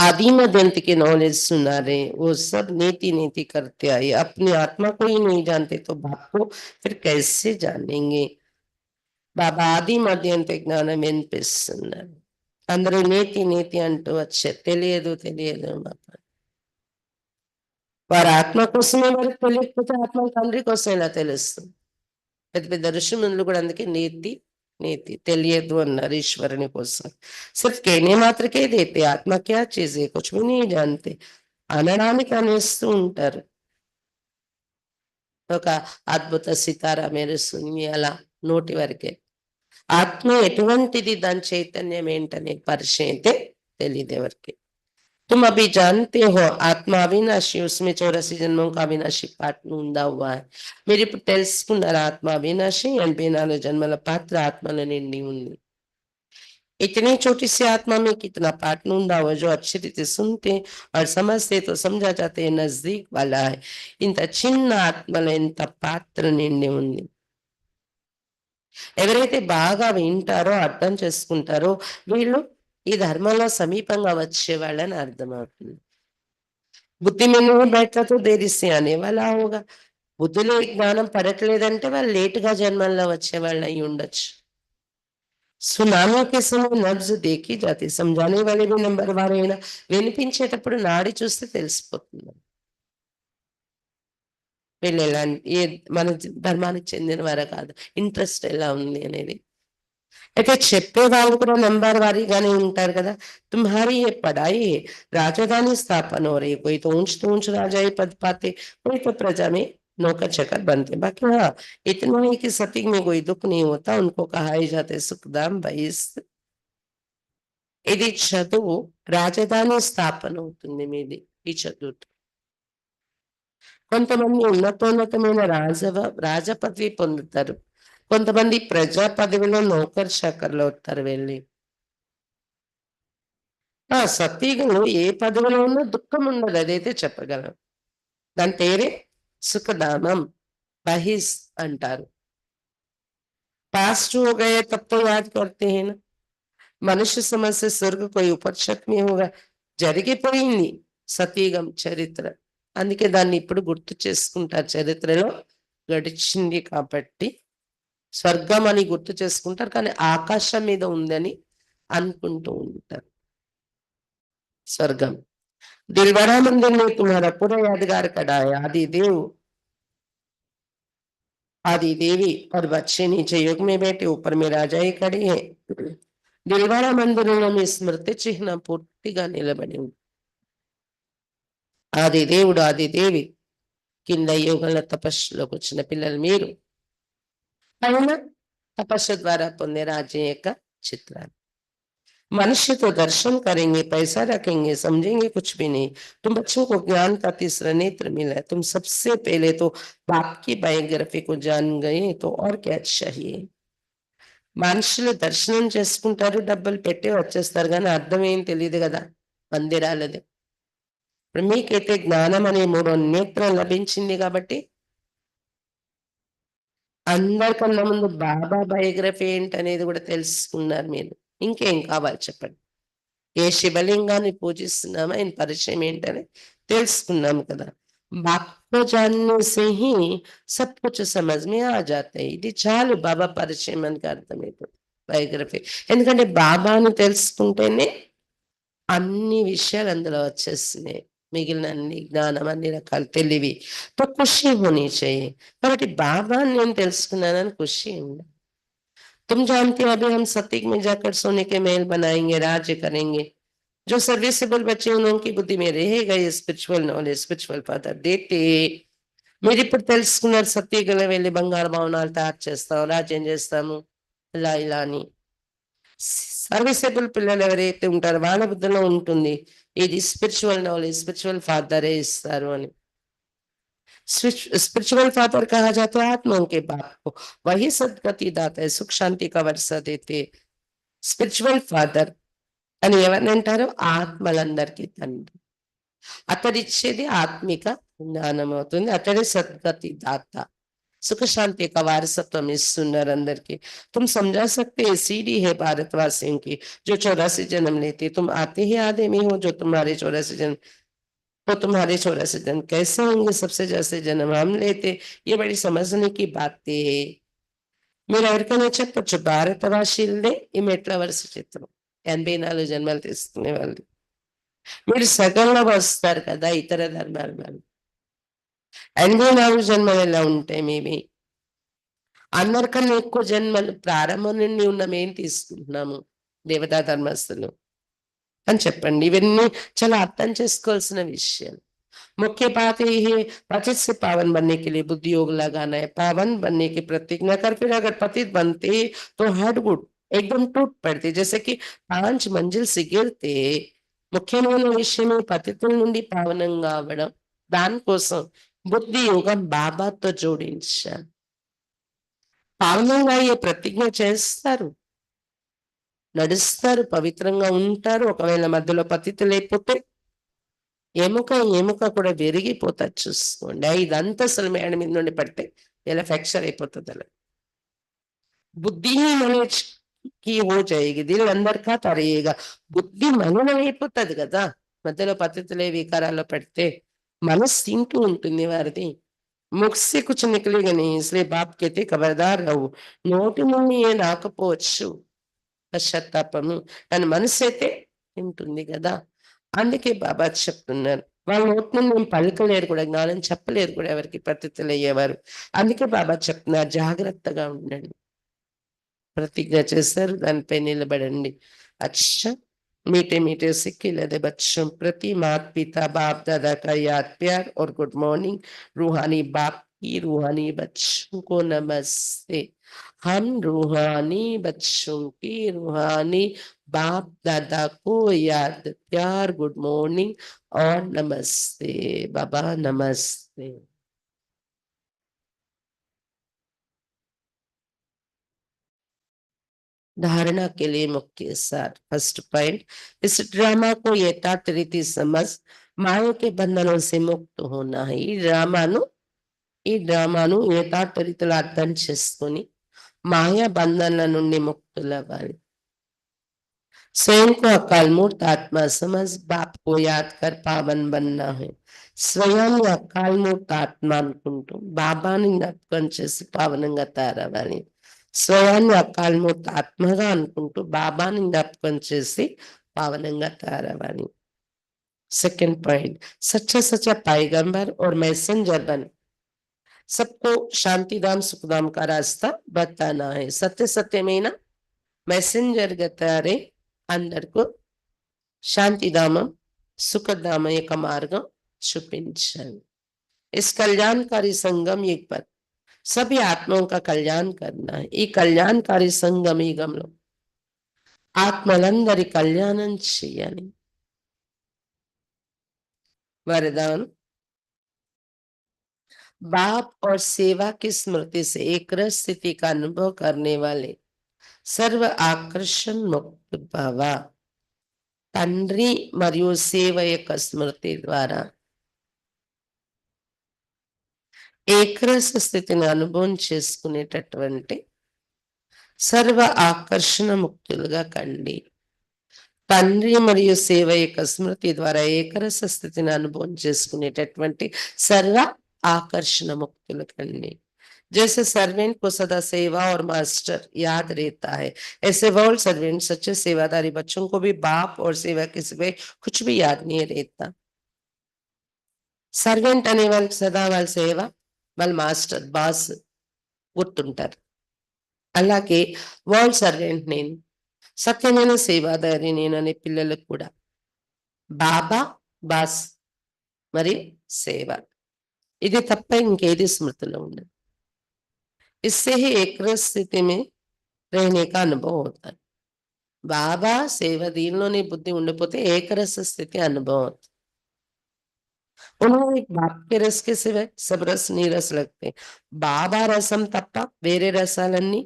आदि मध्यंत के नॉलेज सुना रहे, वो सब नीति नीति करते आए। अपनी आत्मा को ही नहीं जानते तो बाप को फिर कैसे जानेंगे? బాబా ఆది మధ్యంత జ్ఞానం వినిపిస్తున్నారు. అందరూ నీతి నీతి అంటూ వచ్చే తెలియదు తెలియదు వారి ఆత్మ కోసమే వారికి తెలియకపోతే ఆత్మ తండ్రి కోసం ఎలా తెలుస్తుంది? పెద్ద పెద్ద ఋషిమునులు కూడా అందుకే నీతి నీతి తెలియదు అన్నారు ఈశ్వరుని కోసం. సిర్ఫ్ कहने मात्र के देते, आत्मा क्या चीज है कुछ भी नहीं जानते అనడానికి అనేస్తూ ఉంటారు. ఒక అద్భుత సితారా మెరుస్తుంది అలా నోటి వరకే. ఆత్మ ఎటువంటిది, దాని చైతన్యం ఏంటనే పరిచయం అయితే తెలియదు ఎవరికి. तुम अभी जानते हो आत्मा अविनाशी, उसमें 84 जन्मों का अविनाशी पाठ ఉందా हुआ है. మీరు ఇప్పుడు తెలుసుకున్నారు ఆత్మ అవినాశి, 84 జన్మల పాత్ర ఆత్మలో నిండి ఉంది. इतनी छोटी सी आत्मा में कितना पाठ ढूंढा हुआ, जो अच्छी रीति सुनते और समझते तो समझा जाते हैं नजदीक वाला है. ఇంత చిన్న ఆత్మలో ఎంత పాత్ర నిండి ఉంది. ఎవరైతే బాగా వింటారో అర్థం చేసుకుంటారో వీళ్ళు ఈ ధర్మంలో సమీపంగా వచ్చే వాళ్ళని అర్థమవుతుంది. బుద్ధి में नहीं बैठा तो देरी से आने वाला होगा. బుద్ధిలో ఈ జ్ఞానం పడట్లేదంటే వాళ్ళు లేటుగా జన్మల్లో వచ్చే వాళ్ళు అయి ఉండొచ్చు. సునామీ के समय नब्ज देखी जाती, समझाने वाले भी नंबर వారైనా వినిపించేటప్పుడు నాడి చూస్తే తెలిసిపోతుంది. వీళ్ళు ఏ మన ధర్మానికి చెందిన వారా కాదు, ఇంట్రెస్ట్ ఎలా ఉంది అనేది. అయితే చెప్పేవాళ్ళు కూడా నంబర్ వారీగానే ఉంటారు కదా. తుమ్హారీ ఏ పడాయి है, राजधानी स्थापन हो रही है, कोई तो ऊंच राजाई पद पाते, कोई तो प्रजा में नौकर चाकर बनते। बाकी हाँ, इतना ही कि सती में कोई दुख नहीं होता, उनको कहाए जाते सुखदाम भईस। ఇది చదువు రాజధాని స్థాపన అవుతుంది మీది ఈ చదువుతో. కొంతమంది ఉన్నతోన్నతమైన రాజ పదవి పొందుతారు, కొంతమంది ప్రజా పదవిలో నౌకర్ చాకర్లు అవుతారు వెళ్ళి. సతీగలు ఏ పదవిలో ఉన్నా దుఃఖం ఉండదు, అదైతే చెప్పగలం. దాని పేరే సుఖధామం, బహిస్ అంటారు. పాస్ట్ हो गए तब तो याद करते हैं ना, మనుష్య సమస్య స్వర్గ कोई उपनिषद में होगा, జరిగిపోయింది సతీగం చరిత్ర. అందుకే దాన్ని ఇప్పుడు గుర్తు చేసుకుంటారు, చరిత్రలో గడిచింది కాబట్టి స్వర్గం అని గుర్తు చేసుకుంటారు, కానీ ఆకాశం మీద ఉందని అనుకుంటూ ఉంటారు స్వర్గం. दिलवाड़ा मंदिर में तुम्हारा पूरा यादगार कड़ा है, आदि देव आदि देवी और बच्चे नीचे युग में बैठे, ऊपर में राजाएं खड़ी है। दिलवाड़ा మందిరంలో మీ స్మృతి చిహ్నం పూర్తిగా నిలబడి ఉంది. ఆది దేవుడు ఆది దేవి కింద యోగంలో తపస్సులోకి వచ్చిన పిల్లలు మీరు, పైన తపస్సు ద్వారా పొందే రాజ్యం యొక్క చిత్రాలు. मनुष्य तो दर्शन करेंगे, पैसा रखेंगे, समझेंगे कुछ भी नहीं। तुम बच्चों को ज्ञान का तीसरा नेत्र मिला है, तुम सबसे पहले तो बाप की बायोग्राफी को जान गए, तो और क्या चाहिए। మనుషులు దర్శనం చేసుకుంటారు, డబ్బులు పెట్టి వచ్చేస్తారు, కానీ అర్థం ఏం తెలియదు కదా మందిరాలది. ఇప్పుడు మీకైతే జ్ఞానం అనే 3 నేత్రం లభించింది కాబట్టి అందరికన్నా ముందు బాబా బయోగ్రఫీ ఏంటనేది కూడా తెలుసుకున్నారు మీరు. ఇంకేం కావాలి చెప్పండి. ఏ శివలింగాన్ని పూజిస్తున్నామో ఆయన పరిచయం ఏంటని తెలుసుకున్నాం కదా. బాప్ को जानने से ही सब कुछ समझ में आ जाता है, ఇది చాలు బాబా పరిచయం అని అర్థమైపోతుంది బయోగ్రఫీ. ఎందుకంటే బాబాని తెలుసుకుంటేనే అన్ని విషయాలు అందులో వచ్చేస్తున్నాయి, మిగిలిన అన్ని జ్ఞానం, అన్ని రకాల తెలివి. తో ఖుషి హోనీ चाहिए, కాబట్టి బాబాని నేను తెలుసుకున్నానని ఖుషి ఉండాలి. तुम जानते हो अभी हम सतीक में जाकर सोने के महल बनाएंगे, राज्य करेंगे। जो सर्विसेबल बच्चे उनकी बुद्धि में रहेगा ये स्पिरिचुअल नॉलेज स्पिरिचुअल फादर देते। మీరు ఇప్పుడు తెలుసుకున్నారు, సత్యగల వెళ్ళి బంగారు భవనాలు తయారు చేస్తాం, రాజ్యం చేస్తాము ఇలా ఇలా అని. సర్వీసబుల్ పిల్లలు ఎవరైతే ఉంటారో వాళ్ళ బుద్ధిలో ఉంటుంది ఇది స్పిరిచువల్ నాలెడ్జ్ స్పిరిచువల్ ఫాదరే ఇస్తారు అని. स्पिरिचुअल फादर कहा जाता है आत्माओं के बाप को, वही सदगति दाता है, सुख शांति का वर्षा देते। స్పిరిచువల్ ఫాదర్ అని ఎవరిని అంటారు, ఆత్మలందరికీ తండ్రి. అతడిచ్చేది ఆత్మిక జ్ఞానం అవుతుంది, అతడే సద్గతి దాత, सुख शांति का वारसत्व इస్తున్నారు అందరికి. तुम समझा सकते हैं सीढ़ी है भारतवासियों की जो 84 जन्म लेते, तुम आते ही आधे में हो जो तुम्हारे 84 जन्म, तो तुम्हारे 84 जन्म कैसे होंगे सबसे जैसे जन्म हम लेते। ये बड़ी समझने की बातें है. మీరు ఎవరికైనా చెప్పొచ్చు భారతవాసీలే ఈ మెట్ల వరుస చిత్రం, 84 జన్మలు తీసుకునే వాళ్ళు. మీరు సగంలో వస్తారు కదా ఇతర ధర్మాల వాళ్ళు. 84 జన్మలు ఎలా ఉంటాయి మేబీ, అందరికన్నా ఎక్కువ జన్మలు ప్రారంభం నుండి ఉన్న మేము తీసుకుంటున్నాము దేవతా ధర్మస్థులు అని చెప్పండి. ఇవన్నీ చాలా అర్థం చేసుకోవాల్సిన విషయాలు. मुख्य बात ये है पतित से पावन बनने के लिए बुद्धि योग लगाना है, पावन बनने की प्रतिज्ञा कर, फिर अगर पतित बनते तो हेडवुड एकदम टूट पड़ते, जैसे कि 5 मंजिल से गिरते. ముఖ్యమైన విషయమే పతితుల నుండి పావనంగా అవ్వడం, దానికోసం బుద్ధి యోగం బాబాతో జోడించారు. పావనంగా అయ్యే ప్రతిజ్ఞ చేస్తారు, నడుస్తారు, పవిత్రంగా ఉంటారు. ఒకవేళ మధ్యలో పతితులు లేకపోతే ఎముక కూడా విరిగిపోతారు చూసుకోండి. 5 అంతస్తుల మేడ మీద నుండి పడితే ఇలా ఫ్రాక్చర్ అయిపోతుంది. అలా బుద్ధి మనకి హో జాయేగి, దిల్ అందర్ కా తరేగా, బుద్ధి మలినం అయిపోతుంది కదా మధ్యలో పతితులే వికారాల్లో పెడితే. మనసు తింటూ ఉంటుంది వారిది. ముక్సి కుచ్ నికలేగా నీ, ఇస్లియే బాప్ कहते ఖబర్దార్ రహో, నోటి నుండి ఏ రాకపోవచ్చు పశ్చాత్తాపము, కానీ మనసు అయితే తింటుంది కదా. అందుకే బాబా చెప్తున్నారు వాళ్ళ నోటి నుండి ఏం పలకలేరు కూడా, జ్ఞానం చెప్పలేరు కూడా ఎవరికి పతితులయ్యేవారు. అందుకే బాబా చెప్తున్నారు జాగ్రత్తగా ఉండండి. प्रतिज्ञा చేశారు, దానిపై నిలబడండి. अच्छा मीठे मीठे सिक्के लदे बच्चों प्रति माता पिता बाप दादा का याद प्यार और गुड मॉर्निंग। रूहानी बाप की रूहानी बच्चों को नमस्ते। हम रूहानी बच्चों की रूहानी बाप दादा को याद प्यार गुड मॉर्निंग और नमस्ते। बाबा नमस्ते। धारणा के लिए मुख्य सार। फर्स्ट पॉइंट, इस ड्रामा को यथार्थ रीति समझ माया के बंधनों से मुक्त होना है। ఈ డ్రామాను యథార్థ రీతిలో అర్థం చేసుకొని మాయా బంధనల నుండి ముక్తులవ్వాలి। स्वयं को अकाल मूर्त आत्मा समझ बाप को याद कर पावन बनना है। స్వయాన్ని అకాల్మూర్త ఆత్మ అనుకుంటూ బాబాని జ్ఞాపకం చేసి పావనంగా తయారవ్వాలి। స్వయాన్ని అకాల్మూర్త ఆత్మగా అనుకుంటూ బాబాని జ్ఞాపకం చేసి పావనంగా తయారవ్వాలి। सेकंड पॉइंट, सच्चा सच्चा पैगंबर और मैसेंजर बन सबको शांतिधाम सुखधाम का रास्ता बताना है। सत्य सत्यमेना मैसेंजर गतारे అందరికీ శాంతిధామం సుఖధామ యొక్క మార్గం చూపించాలి। इस कल्याणकारी संगम युग पर सभी आत्माओं का कल्याण करना है। ఈ కళ్యాణకారి సంగమ యుగంలో ఆత్మలందరి కళ్యాణం చేయాలి। वरदान, बाप और सेवा की स्मृति से एक रस स्थिति का अनुभव करने वाले सर्व आकर्षण मुक्त भव। తండ్రి మరియు సేవ యొక్క స్మృతి ద్వారా ఏకరస స్థితిని అనుభవం చేసుకునేటటువంటి సర్వ ఆకర్షణ ముక్తులుగా కండి। తండ్రి మరియు సేవ యొక్క స్మృతి ద్వారా ఏకరస స్థితిని అనుభవం చేసుకునేటటువంటి సర్వ ఆకర్షణ ముక్తులు కండి। जैसे सर्वेंट को सदा सेवा और मास्टर याद रहता है, ऐसे वर्ल्ड सर्वेंट सच्चे सेवादारी बच्चों को भी बाप और सेवा के सिवाय कुछ भी याद नहीं रहता। సర్వెంట్ అనే వాళ్ళకి సదా వాళ్ళ సేవ, వాళ్ళ మాస్టర్ బాస్ గుర్తుంటారు। అలాగే వరల్డ్ సర్వెంట్ నేను, సత్యమైన సేవాదారి నేను అనే పిల్లలకు కూడా బాబా, బాస్ మరియు సేవ, ఇది తప్ప ఇంకేది స్మృతిలో ఉండదు। इससे ही एक रस स्थिति में रहने का अनुभव होता है। బాబా సేవ దీనిలోనే బుద్ధి ఉండిపోతే ఏకరస స్థితి అనుభవం అవుతుంది। उन्होंने एक बाप के रस के सिवाय सब रस नीरस लगते। బాబా రసం తప్ప వేరే రసాలన్నీ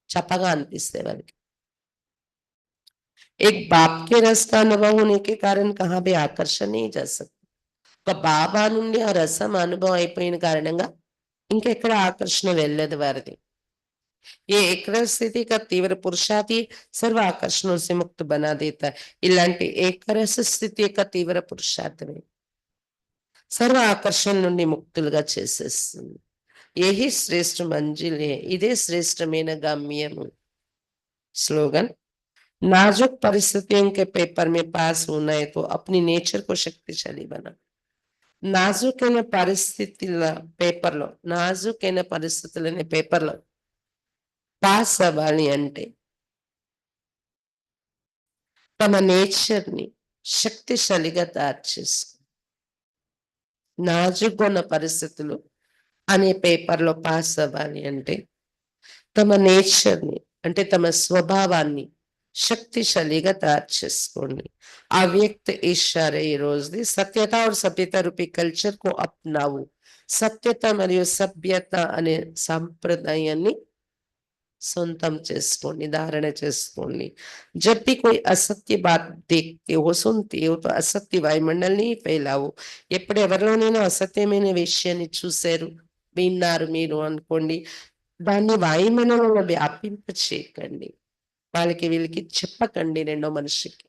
చప్పగా అనిపిస్తాయి వాళ్ళకి। एक बाप के रस का अनुभव होने के कारण कहाँ भी आकर्षण नहीं जा सकता। ఒక బాబా నుండి ఆ రసం అనుభవం అయిపోయిన కారణంగా ఇంకెక్కడ ఆకర్షణ వెళ్ళదు వారిది। ये एकरस स्थिति का तीव्र पुरुषार्थ ही सर्व आकर्षणों से मुक्त बना देता है। ఇలాంటి ఏకరస స్థితి యొక్క తీవ్ర పురుషార్థమే సర్వ ఆకర్షణ నుండి ముక్తులుగా చేసేస్తుంది। यही श्रेष्ठ मंजिल है, ఇదే శ్రేష్టమైన గమ్యము। स्लोगन, नाजुक परिस्थितियों के पेपर में पास होना है तो अपनी नेचर को शक्तिशाली बना। నాజుకైన పరిస్థితుల పేపర్లో, నాజుకైన పరిస్థితులనే పేపర్లో పాస్ అవ్వాలి అంటే తమ నేచర్ని శక్తిశాలిగా తయారు చేసుకో। నాజుగ్గా ఉన్న పరిస్థితులు అనే పేపర్లో పాస్ అవ్వాలి అంటే తమ నేచర్ని అంటే తమ స్వభావాన్ని शक्तिशालीగా తయారు చేసుకోండి। ఆ వ్యక్తి ఇషారా ఈ రోజుది సత్యత और सभ्यता रूपी कल्चर को अपनाओ। సత్యత మరియు సభ్యత అనే సంప్రదాయాన్ని సొంతం చేసుకోండి, ధారణ చేసుకోండి। जब भी कोई असत्य बात देखते हो सुनते हो तो असत्य वायुमंडल नहीं फैलाओ। ఎప్పుడు ఎవరిలోనైనా అసత్యమైన విషయాన్ని చూశారు విన్నారు మీరు అనుకోండి, దాన్ని వాయుమండలంలో వ్యాపింప చేయకండి, వాళ్ళకి వీళ్ళకి చెప్పకండి రెండో మనిషికి।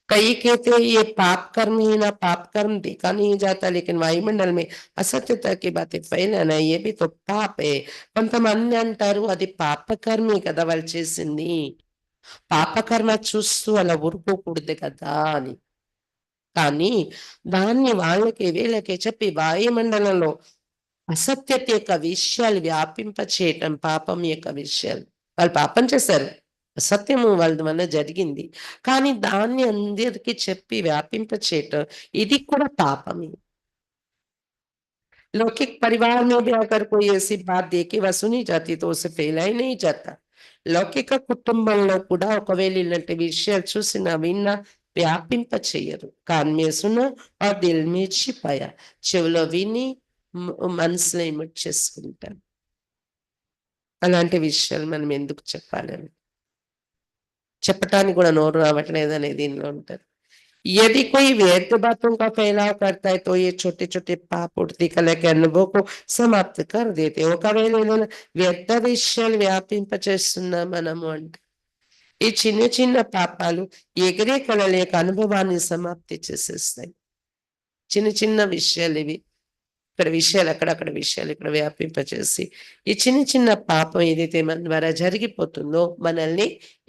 कई कहते हैं ये पाप कर्म ही ना, पाप कर्म देखा नहीं जाता लेकिन वायुमंडल में असत्यता की बातें फैलाना ये भी तो पाप है। కొంతమంది అంటారు అది పాపకర్మే కదా వాళ్ళు చేసింది, పాపకర్మ చూస్తూ అలా ఊరుకోకూడదు కదా అని। కానీ దాన్ని వాళ్ళకి వీళ్ళకి చెప్పి వాయుమండలంలో అసత్యత యొక్క విషయాలు వ్యాపింప చేయటం పాపం యొక్క విషయాలు. వాళ్ళు పాపం చేశారు. అసత్యము వాళ్ళ వల్ల జరిగింది. కానీ దాన్ని అందరికి చెప్పి వ్యాపింప చేయటం ఇది కూడా పాపమే. लौकिक परिवार में भी अगर कोई ऐसी बात देखी व सुनी जाती तो उसे फैला ही नहीं जाता. లౌకిక కుటుంబంలో కూడా ఒకవేళ ఇలాంటి విషయాలు చూసినా విన్నా వ్యాపింప చెయ్యరు. కాన్ మే సునా और दिल में छिपाया చెవిలో విని మనసులో ఇమిడ్చేసుకుంటారు. అలాంటి విషయాలు మనం ఎందుకు చెప్పాలని చెప్పటానికి కూడా నోరు రావట్లేదనే దీనిలో ఉంటారు. यदि कोई व्यर्थ बातों का फैलाव करता है तो ये छोटे-छोटे पाप उठती कला के अनुभव को समाप्त कर देते. ఒకవేళ ఏదైనా వ్యర్థ విషయాలు వ్యాపింపచేస్తున్నా మనము అంటే ఈ చిన్న చిన్న పాపాలు ఎగిరే కళల యొక్క అనుభవాన్ని సమాప్తి చేసేస్తాయి. చిన్న చిన్న విషయాలు ఇవి. ఇక్కడ విషయాలు అక్కడక్కడ విషయాలు ఇక్కడ వ్యాపింపచేసి ఈ చిన్న చిన్న పాపం ఏదైతే మన ద్వారా జరిగిపోతుందో మనల్ని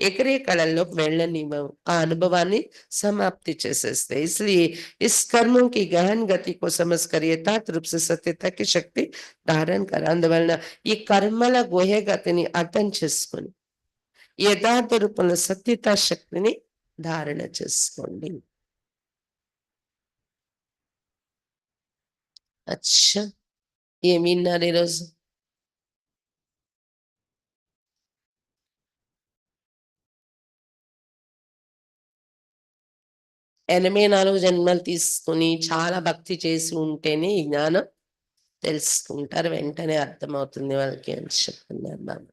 ఎగిరే కళల్లోకి వెళ్ళనివ్వవు. ఆ అనుభవాన్ని సమాప్తి చేసేస్తాయి. इसलिए इस कर्मों की गहन गति को समझकर यथार्थ रूप से सत्यता की शक्ति धारण कर అందువలన ఈ కర్మల గుహ్య గతిని అర్థం చేసుకొని యథార్థ రూపంలో సత్యతా శక్తిని ధారణ చేసుకోండి. అచ్చా ఏం విన్నారు ఈరోజు? 84 జన్మలు తీసుకొని చాలా భక్తి చేసి ఉంటేనే ఈ జ్ఞానం తెలుసుకుంటారు. వెంటనే అర్థమవుతుంది వాళ్ళకి అని చెప్తున్నారు బాబా.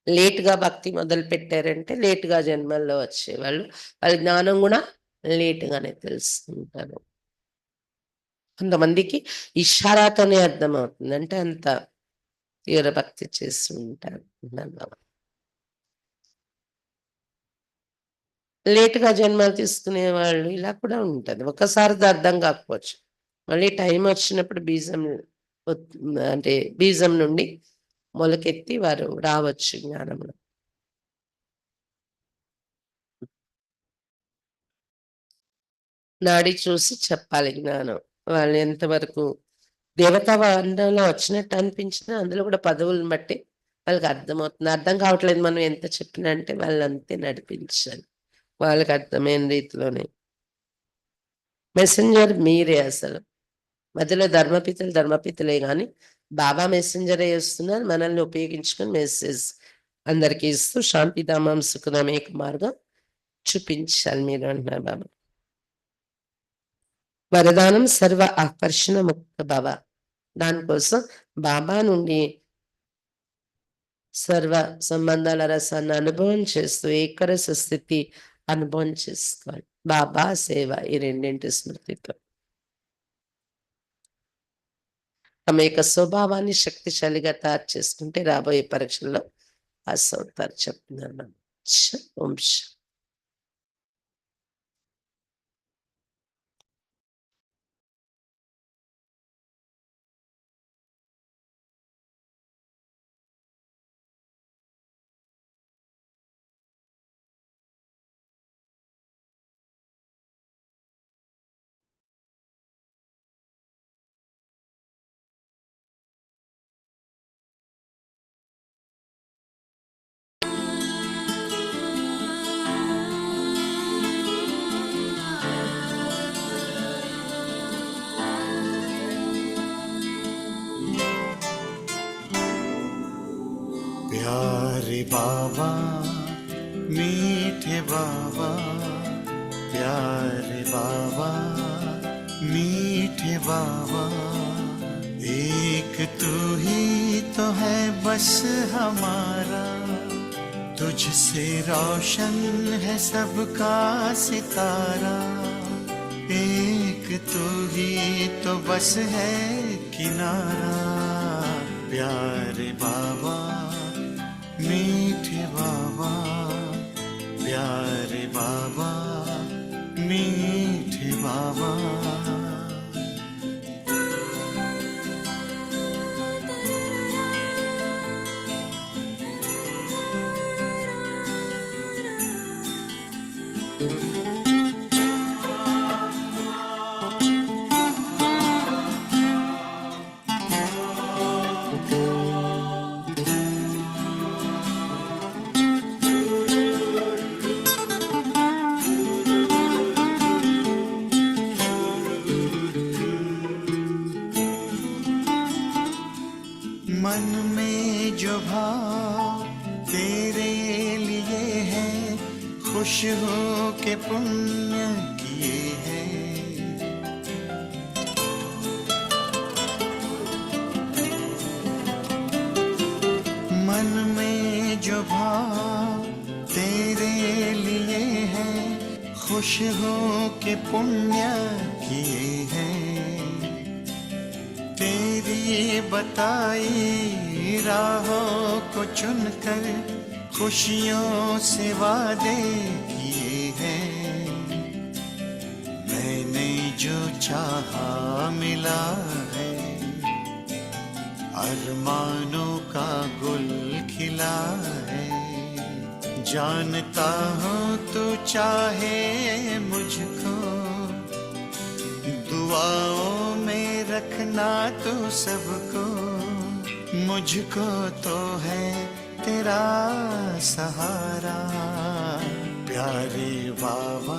లేట్‌గా భక్తి మొదలుపెట్టారంటే లేట్‌గా జన్మల్లో వచ్చేవాళ్ళు. వాళ్ళ జ్ఞానం గూడా లేట్‌గానే తెలుసుకుంటారు. కొంతమందికి ఇషారాతోనే అర్థమవుతుంది. అంటే అంత తీవ్ర భక్తి చేస్తూ ఉంటారు. బాబా. లేట్‌గా జన్మలు తీసుకునేవాళ్ళు ఇలా కూడా ఉంటది. ఒక్కసారిది అర్థం కాకపోవచ్చు. మళ్ళీ టైం వచ్చినప్పుడు బీజం అంటే బీజం నుండి మొలకెత్తి వారు రావచ్చు జ్ఞానంలో. నాడి చూసి చెప్పాలి జ్ఞానం. వాళ్ళు ఎంతవరకు దేవతా వర్ణంలో వచ్చినట్టు అనిపించినా అందులో కూడా పదవులను బట్టి వాళ్ళకి అర్థమవుతుంది. అర్థం కావట్లేదు మనం ఎంత చెప్పినా అంటే వాళ్ళంతే నడిపించాలి. వాళ్ళకి అర్థమైన రీతిలోనే. మెసెంజర్ మీరే అసలు. మధ్యలో ధర్మపితలే గాని బాబా మెసెంజరే చేస్తున్నారు. మనల్ని ఉపయోగించుకొని మెసేజ్ అందరికి ఇస్తూ శాంతిధామం సుఖధామం ఏక మార్గం చూపించాలి మీరు అంటున్నారు బాబా. వరదానం సర్వ ఆకర్షణ ముక్త భవ. దానికోసం బాబా నుండి సర్వ సంబంధాల రసాన్ని అనుభవం చేస్తూ ఏకరస స్థితి అనుభవం చేసుకోవాలి. బాబా సేవ ఈ రెండింటి స్మృతితో తమ యొక్క స్వభావాన్ని శక్తిశాలిగా తయారు చేసుకుంటే రాబోయే పరీక్షల్లో పాస్ అవుతారు చెప్తున్నాను. ఓం శాంతి. प्यारे बाबा मीठे बाबा, प्यारे बाबा मीठे बाबा, एक तू ही तो है बस हमारा, तुझसे रोशन है सबका सितारा, एक तू ही तो बस है किनारा, प्यारे बाबा मीठे बाबा, प्यारे बाबा मीठे बाबा। मन में जो भाव तेरे लिए है, खुश हो के पुण्य किए हैं। मन में जो भाव तेरे लिए है, खुश हो के पुण्य किए हैं। तेरी बताई राहों को चुनकर खुशियों से वादे किए हैं। मैंने जो चाहा मिला है, अरमानों का गुल खिला है। जानता हूँ तू चाहे मुझको, दुआओं में रखना तू सबको। मुझको तो है तेरा सहारा, प्यारे बाबा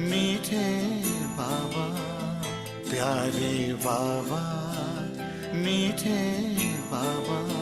मीठे बाबा, प्यारे बाबा मीठे बाबा।